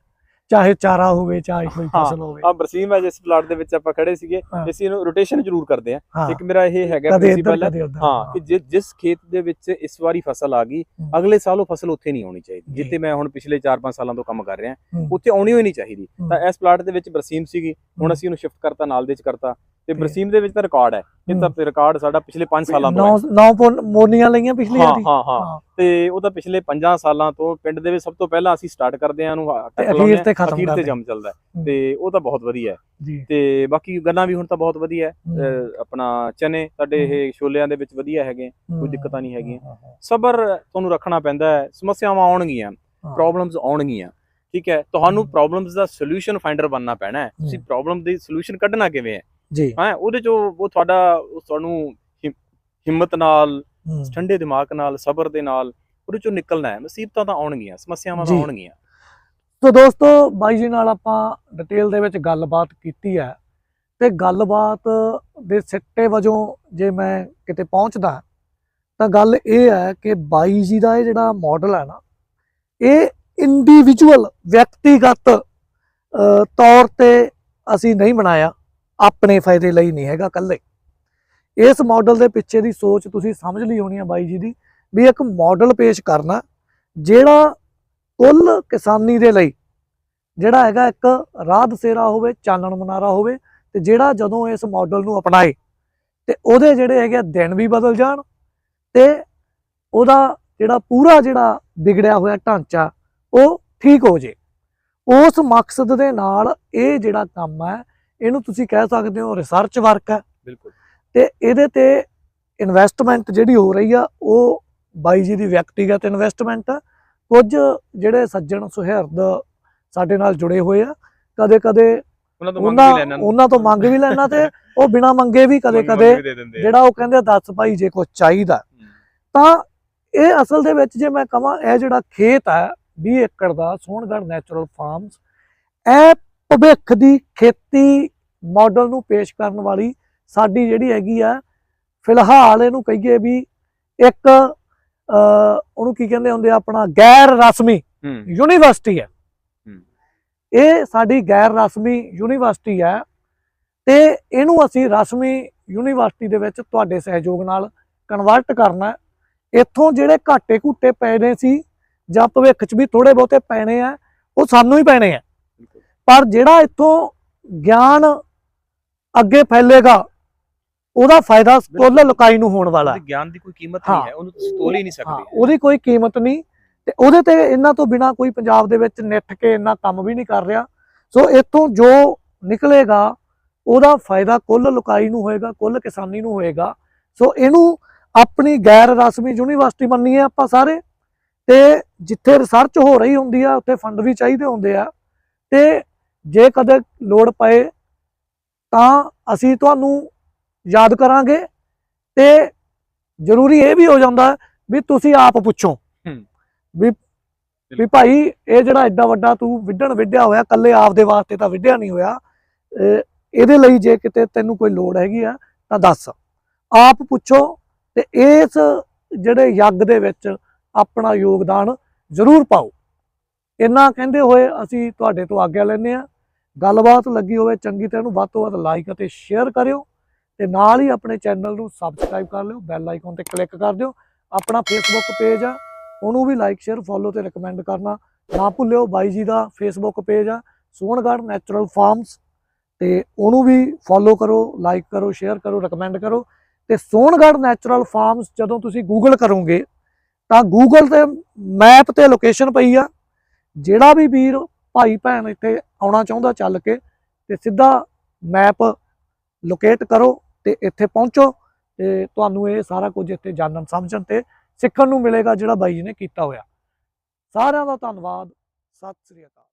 ਚਾਹੇ ਚਾਰਾ ਹੋਵੇ ਚਾਹੇ ਕੋਈ ਫਸਲ ਹੋਵੇ? ਆ ਬਰਸੀਮ ਹੈ, ਜਿਸ ਪਲਾਟ ਦੇ ਵਿੱਚ ਆਪਾਂ ਖੜੇ ਸੀਗੇ, ਅਸੀਂ ਇਹਨੂੰ ਰੋਟੇਸ਼ਨ ਜ਼ਰੂਰ ਕਰਦੇ ਆ। ਇੱਕ ਮੇਰਾ ਇਹ ਹੈਗਾ ਪ੍ਰਿੰਸੀਪਲ ਹਾਂ ਕਿ ਜਿਸ ਖੇਤ ਦੇ ਵਿੱਚ ਇਸ ਵਾਰੀ ਫਸਲ ਆ ਗਈ, ਅਗਲੇ ਸਾਲ ਉਹ ਫਸਲ ਉੱਥੇ ਨਹੀਂ ਆਉਣੀ ਚਾਹੀਦੀ। ਜਿੱਥੇ ਮੈਂ ਹੁਣ ਪਿਛਲੇ 4-5 ਸਾਲਾਂ ਤੋਂ ਕੰਮ ਕਰ ਰਿਹਾ, ਉੱਥੇ ਆਉਣੀ ਹੋਈ ਨਹੀਂ ਚਾਹੀਦੀ। ਤਾਂ ਇਸ ਪਲਾਟ ਦੇ ਵਿੱਚ ਬਰਸੀਮ ਸੀਗੀ, ਹੁਣ ਅਸੀਂ ਉਹਨੂੰ ਸ਼ਿਫਟ ਕਰਤਾ, ਨਾਲ ਦੇ ਚ ਕਰਤਾ। ਤੇ ਬਰਸੀਮ ਦੇ ਵਿੱਚ ਤਾਂ ਰਿਕਾਰਡ ਹੈ, ਇਹ ਤਾਂ ਰਿਕਾਰਡ ਸਾਡਾ ਪਿਛਲੇ 5 ਸਾਲਾਂ ਤੋਂ 9 ਮੋਨੀਆਂ ਲਈਆਂ ਪਿਛਲੀ ਵਾਰੀ। ਹਾਂ। ਤੇ ਉਹ ਤਾਂ ਪਿਛਲੇ 5 ਸਾਲਾਂ ਤੋਂ ਪਿੰਡ ਦੇ ਵਿੱਚ ਸਭ ਤੋਂ ਪਹਿਲਾਂ ਅਸੀਂ ਸਟਾਰਟ ਕਰਦੇ ਆ, ਉਹਨੂੰ ਅਖੀਰ ਤੇ ਜੰਮ ਚੱਲਦਾ, ਤੇ ਉਹ ਤਾਂ ਬਹੁਤ ਵਧੀਆ ਹੈ। ਤੇ ਬਾਕੀ ਗੱਲਾਂ ਵੀ ਹੁਣ ਤਾਂ ਬਹੁਤ ਵਧੀਆ ਹੈ। ਆਪਣਾ ਚਨੇ ਸਾਡੇ ਇਹ ਛੋਲਿਆਂ ਦੇ ਵਿੱਚ ਵਧੀਆ ਹੈਗੇ, ਕੋਈ ਦਿੱਕਤਾਂ ਨਹੀਂ ਹੈਗੀਆਂ। ਸਬਰ ਤੁਹਾਨੂੰ ਰੱਖਣਾ ਪੈਂਦਾ ਹੈ, ਸਮੱਸਿਆਵਾਂ ਆਉਣਗੀਆਂ, ਪ੍ਰੋਬਲਮਸ ਆਉਣਗੀਆਂ, ਠੀਕ ਹੈ। ਤੁਹਾਨੂੰ ਪ੍ਰੋਬਲਮਸ ਦਾ ਸੋਲੂਸ਼ਨ ਫਾਈਂਡਰ ਬਣਨਾ ਪੈਣਾ ਹੈ। ਤੁਸੀਂ ਪ੍ਰੋਬਲਮ ਦੀ ਸੋਲੂਸ਼ਨ ਕੱਢਣਾ ਕਿਵੇਂ ਹੈ ਜੀ, ਉਹਦੇ ਚੋਂ ਉਹ ਤੁਹਾਨੂੰ ਹਿੰਮਤ ਨਾਲ, ਠੰਡੇ ਦਿਮਾਗ ਨਾਲ, ਸਬਰ ਦੇ ਨਾਲ ਉਹਦੇ ਚੋਂ ਨਿਕਲਣਾ ਹੈ। ਮੁਸੀਬਤਾਂ ਤਾਂ ਆਉਣਗੀਆਂ, ਸਮੱਸਿਆਵਾਂ ਤਾਂ ਆਉਣਗੀਆਂ। ਤੋ ਦੋਸਤੋ, ਬਾਈ ਜੀ ਨਾਲ ਆਪਾਂ ਡਿਟੇਲ ਦੇ ਵਿੱਚ ਗੱਲਬਾਤ ਕੀਤੀ ਹੈ, ਤੇ ਗੱਲਬਾਤ ਦੇ ਸਿੱਟੇ ਵਜੋਂ ਜੇ ਮੈਂ ਕਿਤੇ ਪਹੁੰਚਦਾ ਤਾਂ ਗੱਲ ਇਹ ਹੈ ਕਿ ਬਾਈ ਜੀ ਦਾ ਇਹ ਜਿਹੜਾ ਮਾਡਲ ਹੈ ਨਾ, ਇਹ ਇੰਡੀਵਿਜੂਅਲ ਵਿਅਕਤੀਗਤ ਤੌਰ ਤੇ ਅਸੀਂ ਨਹੀਂ ਬਣਾਇਆ, ਆਪਣੇ ਫਾਇਦੇ ਲਈ ਨਹੀਂ ਹੈਗਾ ਇਕੱਲੇ। ਇਸ ਮਾਡਲ ਦੇ ਪਿੱਛੇ ਦੀ ਸੋਚ ਤੁਸੀਂ ਸਮਝ ਲਈ ਹੋਣੀ ਆ ਬਾਈ ਜੀ ਦੀ, ਵੀ ਇੱਕ ਮਾਡਲ ਪੇਸ਼ ਕਰਨਾ ਜਿਹੜਾ ਕੁੱਲ ਕਿਸਾਨੀ ਦੇ ਲਈ ਜਿਹੜਾ ਹੈਗਾ ਇੱਕ ਰਾਹ ਦਸੇਰਾ ਹੋਵੇ, ਚਾਨਣ ਮਨਾਰਾ ਹੋਵੇ, ਤੇ ਜਿਹੜਾ ਜਦੋਂ ਇਸ ਮਾਡਲ ਨੂੰ ਅਪਣਾਏ ਤੇ ਉਹਦੇ ਜਿਹੜੇ ਹੈਗੇ ਦਿਨ ਵੀ ਬਦਲ ਜਾਣ, ਤੇ ਉਹਦਾ ਜਿਹੜਾ ਪੂਰਾ ਜਿਹੜਾ ਵਿਗੜਿਆ ਹੋਇਆ ਢਾਂਚਾ ਉਹ ਠੀਕ ਹੋ ਜੇ। ਉਸ ਮਕਸਦ ਦੇ ਨਾਲ ਇਹ ਜਿਹੜਾ ਕੰਮ ਹੈ, ਇਹਨੂੰ ਤੁਸੀਂ ਕਹਿ ਸਕਦੇ ਹੋ ਰਿਸਰਚ ਵਰਕ ਹੈ। ਬਿਲਕੁਲ। ਤੇ ਇਹਦੇ ਤੇ ਇਨਵੈਸਟਮੈਂਟ ਜਿਹੜੀ ਹੋ ਰਹੀ ਆ ਉਹ ਬਾਈ ਜੀ ਦੀ ਵਿਅਕਤੀਗਤ ਇਨਵੈਸਟਮੈਂਟ ਆ। ਕੁਝ ਜਿਹੜੇ ਸੱਜਣ ਸੁਹਿਰਦ ਸਾਡੇ ਨਾਲ ਜੁੜੇ ਹੋਏ ਆ, ਕਦੇ ਕਦੇ ਉਹਨਾਂ ਤੋਂ ਮੰਗ ਵੀ ਲੈਣਾ, ਤੇ ਉਹ ਬਿਨਾ ਮੰਗੇ ਵੀ ਕਦੇ ਕਦੇ ਜਿਹੜਾ ਉਹ ਕਹਿੰਦੇ ਦੱਸ ਭਾਈ ਜੇ ਕੁਝ ਚਾਹੀਦਾ। ਤਾਂ ਇਹ ਅਸਲ ਦੇ ਵਿੱਚ ਜੇ ਮੈਂ ਕਹਾਂ, ਇਹ ਜਿਹੜਾ ਖੇਤ ਹੈ 20 ਏਕੜ ਦਾ ਸੋਹਣਗੜ੍ਹ ਨੈਚੁਰਲ ਫਾਰਮਸ, ਇਹ ਭਵਿੱਖ ਦੀ ਖੇਤੀ ਮਾਡਲ ਨੂੰ ਪੇਸ਼ ਕਰਨ ਵਾਲੀ ਸਾਡੀ ਜਿਹੜੀ ਹੈਗੀ ਆ, ਫਿਲਹਾਲ ਇਹਨੂੰ ਕਹੀਏ ਵੀ ਇੱਕ ਉਹਨੂੰ ਕੀ ਕਹਿੰਦੇ ਹੁੰਦੇ, ਆਪਣਾ ਗੈਰ ਰਸਮੀ ਯੂਨੀਵਰਸਿਟੀ ਹੈ। ਇਹ ਸਾਡੀ ਗੈਰ ਰਸਮੀ ਯੂਨੀਵਰਸਿਟੀ ਹੈ, ਤੇ ਇਹਨੂੰ ਅਸੀਂ ਰਸਮੀ ਯੂਨੀਵਰਸਿਟੀ ਦੇ ਵਿੱਚ ਤੁਹਾਡੇ ਸਹਿਯੋਗ ਨਾਲ ਕਨਵਰਟ ਕਰਨਾ। ਇੱਥੋਂ ਜਿਹੜੇ ਘਾਟੇ ਘੂਟੇ ਪੈਣੇ ਸੀ ਜਾਂ ਭਵਿੱਖ 'ਚ ਵੀ ਥੋੜੇ ਬਹੁਤੇ ਪੈਣੇ ਆ, ਉਹ ਸਾਨੂੰ ਹੀ ਪੈਣੇ ਆ, ਪਰ ਜਿਹੜਾ ਇੱਥੋਂ ਗਿਆਨ ਅੱਗੇ ਫੈਲੇਗਾ ਉਹਦਾ ਫਾਇਦਾ ਕੁੱਲ ਲੋਕਾਂ ਨੂੰ ਹੋਣ ਵਾਲਾ ਹੈ। ਗਿਆਨ ਦੀ ਕੋਈ ਕੀਮਤ ਨਹੀਂ ਹੈ, ਉਹਨੂੰ ਤੁਸੀਂ ਤੋਲ ਹੀ ਨਹੀਂ ਸਕਦੇ। ਉਹਦੀ ਕੋਈ ਕੀਮਤ ਨਹੀਂ, ਤੇ ਉਹਦੇ ਤੇ ਇਹਨਾਂ ਤੋਂ ਬਿਨਾ ਕੋਈ ਪੰਜਾਬ ਦੇ ਵਿੱਚ ਨਿੱਠ ਕੇ ਇੰਨਾ ਕੰਮ ਵੀ ਨਹੀਂ ਕਰ ਰਿਹਾ। ਸੋ ਇੱਥੋਂ ਜੋ ਨਿਕਲੇਗਾ ਉਹਦਾ ਫਾਇਦਾ ਕੁੱਲ ਲੁਕਾਈ ਨੂੰ ਹੋਏਗਾ, ਕੁੱਲ ਕਿਸਾਨੀ ਨੂੰ ਹੋਏਗਾ। ਸੋ ਇਹਨੂੰ ਆਪਣੀ ਗੈਰ ਰਸਮੀ ਯੂਨੀਵਰਸਿਟੀ ਮੰਨੀਏ ਆਪਾਂ ਸਾਰੇ, ਤੇ ਜਿੱਥੇ ਰਿਸਰਚ ਹੋ ਰਹੀ ਹੁੰਦੀ ਆ ਉੱਥੇ ਫੰਡ ਵੀ ਚਾਹੀਦੇ ਹੁੰਦੇ ਆ, ਤੇ ਜੇ ਕਦੇ ਲੋੜ ਪਏ ਤਾਂ ਅਸੀਂ ਤੁਹਾਨੂੰ ਯਾਦ ਕਰਾਂਗੇ। ਤੇ ਜ਼ਰੂਰੀ ਇਹ ਵੀ ਹੋ ਜਾਂਦਾ ਵੀ ਤੁਸੀਂ ਆਪ ਪੁੱਛੋ ਵੀ ਭਾਈ ਇਹ ਜਿਹੜਾ ਐਡਾ ਵੱਡਾ ਤੂੰ ਵਿੱਢਿਆ ਹੋਇਆ, ਕੱਲੇ ਆਪਦੇ ਵਾਸਤੇ ਤਾਂ ਵਿੱਢਿਆ ਨਹੀਂ ਹੋਇਆ, ਇਹਦੇ ਲਈ ਜੇ ਕਿਤੇ ਤੈਨੂੰ ਕੋਈ ਲੋੜ ਹੈਗੀ ਆ ਤਾਂ ਦੱਸ, ਆਪ ਪੁੱਛੋ ਤੇ ਇਸ ਜਿਹੜੇ ਯੱਗ ਦੇ ਵਿੱਚ ਆਪਣਾ ਯੋਗਦਾਨ ਜ਼ਰੂਰ ਪਾਓ। ਇੰਨਾ ਕਹਿੰਦੇ ਹੋਏ ਅਸੀਂ ਤੁਹਾਡੇ ਤੋਂ ਆਗਿਆ ਲੈਂਦੇ ਹਾਂ। ਗੱਲਬਾਤ ਲੱਗੀ ਹੋਵੇ ਚੰਗੀ ਤਾਂ ਇਹਨੂੰ ਵੱਧ ਤੋਂ ਵੱਧ ਲਾਈਕ ਅਤੇ ਸ਼ੇਅਰ ਕਰਿਓ, ਤੇ ਨਾਲ ਹੀ ਆਪਣੇ ਚੈਨਲ ਨੂੰ ਸਬਸਕ੍ਰਾਈਬ ਕਰ ਲਿਓ, ਬੈਲ ਆਈਕਨ ਤੇ ਕਲਿੱਕ ਕਰ ਦਿਓ। ਆਪਣਾ ਫੇਸਬੁੱਕ ਪੇਜ ਆ ਉਹਨੂੰ ਵੀ ਲਾਈਕ ਸ਼ੇਅਰ ਫੋਲੋ ਤੇ ਰਿਕਮੈਂਡ ਕਰਨਾ ਨਾ ਭੁੱਲਿਓ। ਬਾਈ ਜੀ ਦਾ ਫੇਸਬੁੱਕ ਪੇਜ ਆ ਸੋਹਣਗੜ੍ਹ ਨੈਚੁਰਲ ਫਾਰਮਸ, ਤੇ ਉਹਨੂੰ ਵੀ ਫੋਲੋ ਕਰੋ, ਲਾਈਕ ਕਰੋ, ਸ਼ੇਅਰ ਕਰੋ, ਰਿਕਮੈਂਡ ਕਰੋ। ਤੇ ਸੋਹਣਗੜ੍ਹ ਨੈਚੁਰਲ ਫਾਰਮਸ ਜਦੋਂ ਤੁਸੀਂ ਗੂਗਲ ਕਰੋਗੇ ਤਾਂ ਗੂਗਲ ਤੇ ਮੈਪ ਤੇ ਲੋਕੇਸ਼ਨ ਪਈ ਆ। ਜਿਹੜਾ ਵੀ ਵੀਰ ਭਾਈ ਭੈਣ ਇੱਥੇ ਆਉਣਾ ਚਾਹੁੰਦਾ ਚੱਲ ਕੇ, ਤੇ ਸਿੱਧਾ ਮੈਪ ਲੋਕੇਟ ਕਰੋ ਤੇ ਇੱਥੇ ਪਹੁੰਚੋ, ਤੇ ਤੁਹਾਨੂੰ ਇਹ ਸਾਰਾ ਕੁਝ ਇੱਥੇ ਜਾਣਨ ਸਮਝਣ ਤੇ ਸਿੱਖਣ ਨੂੰ ਮਿਲੇਗਾ ਜਿਹੜਾ ਬਾਈ ਜੀ ਨੇ ਕੀਤਾ ਹੋਇਆ। ਸਾਰਿਆਂ ਦਾ ਧੰਨਵਾਦ। ਸਤਿ ਸ੍ਰੀ ਅਕਾਲ।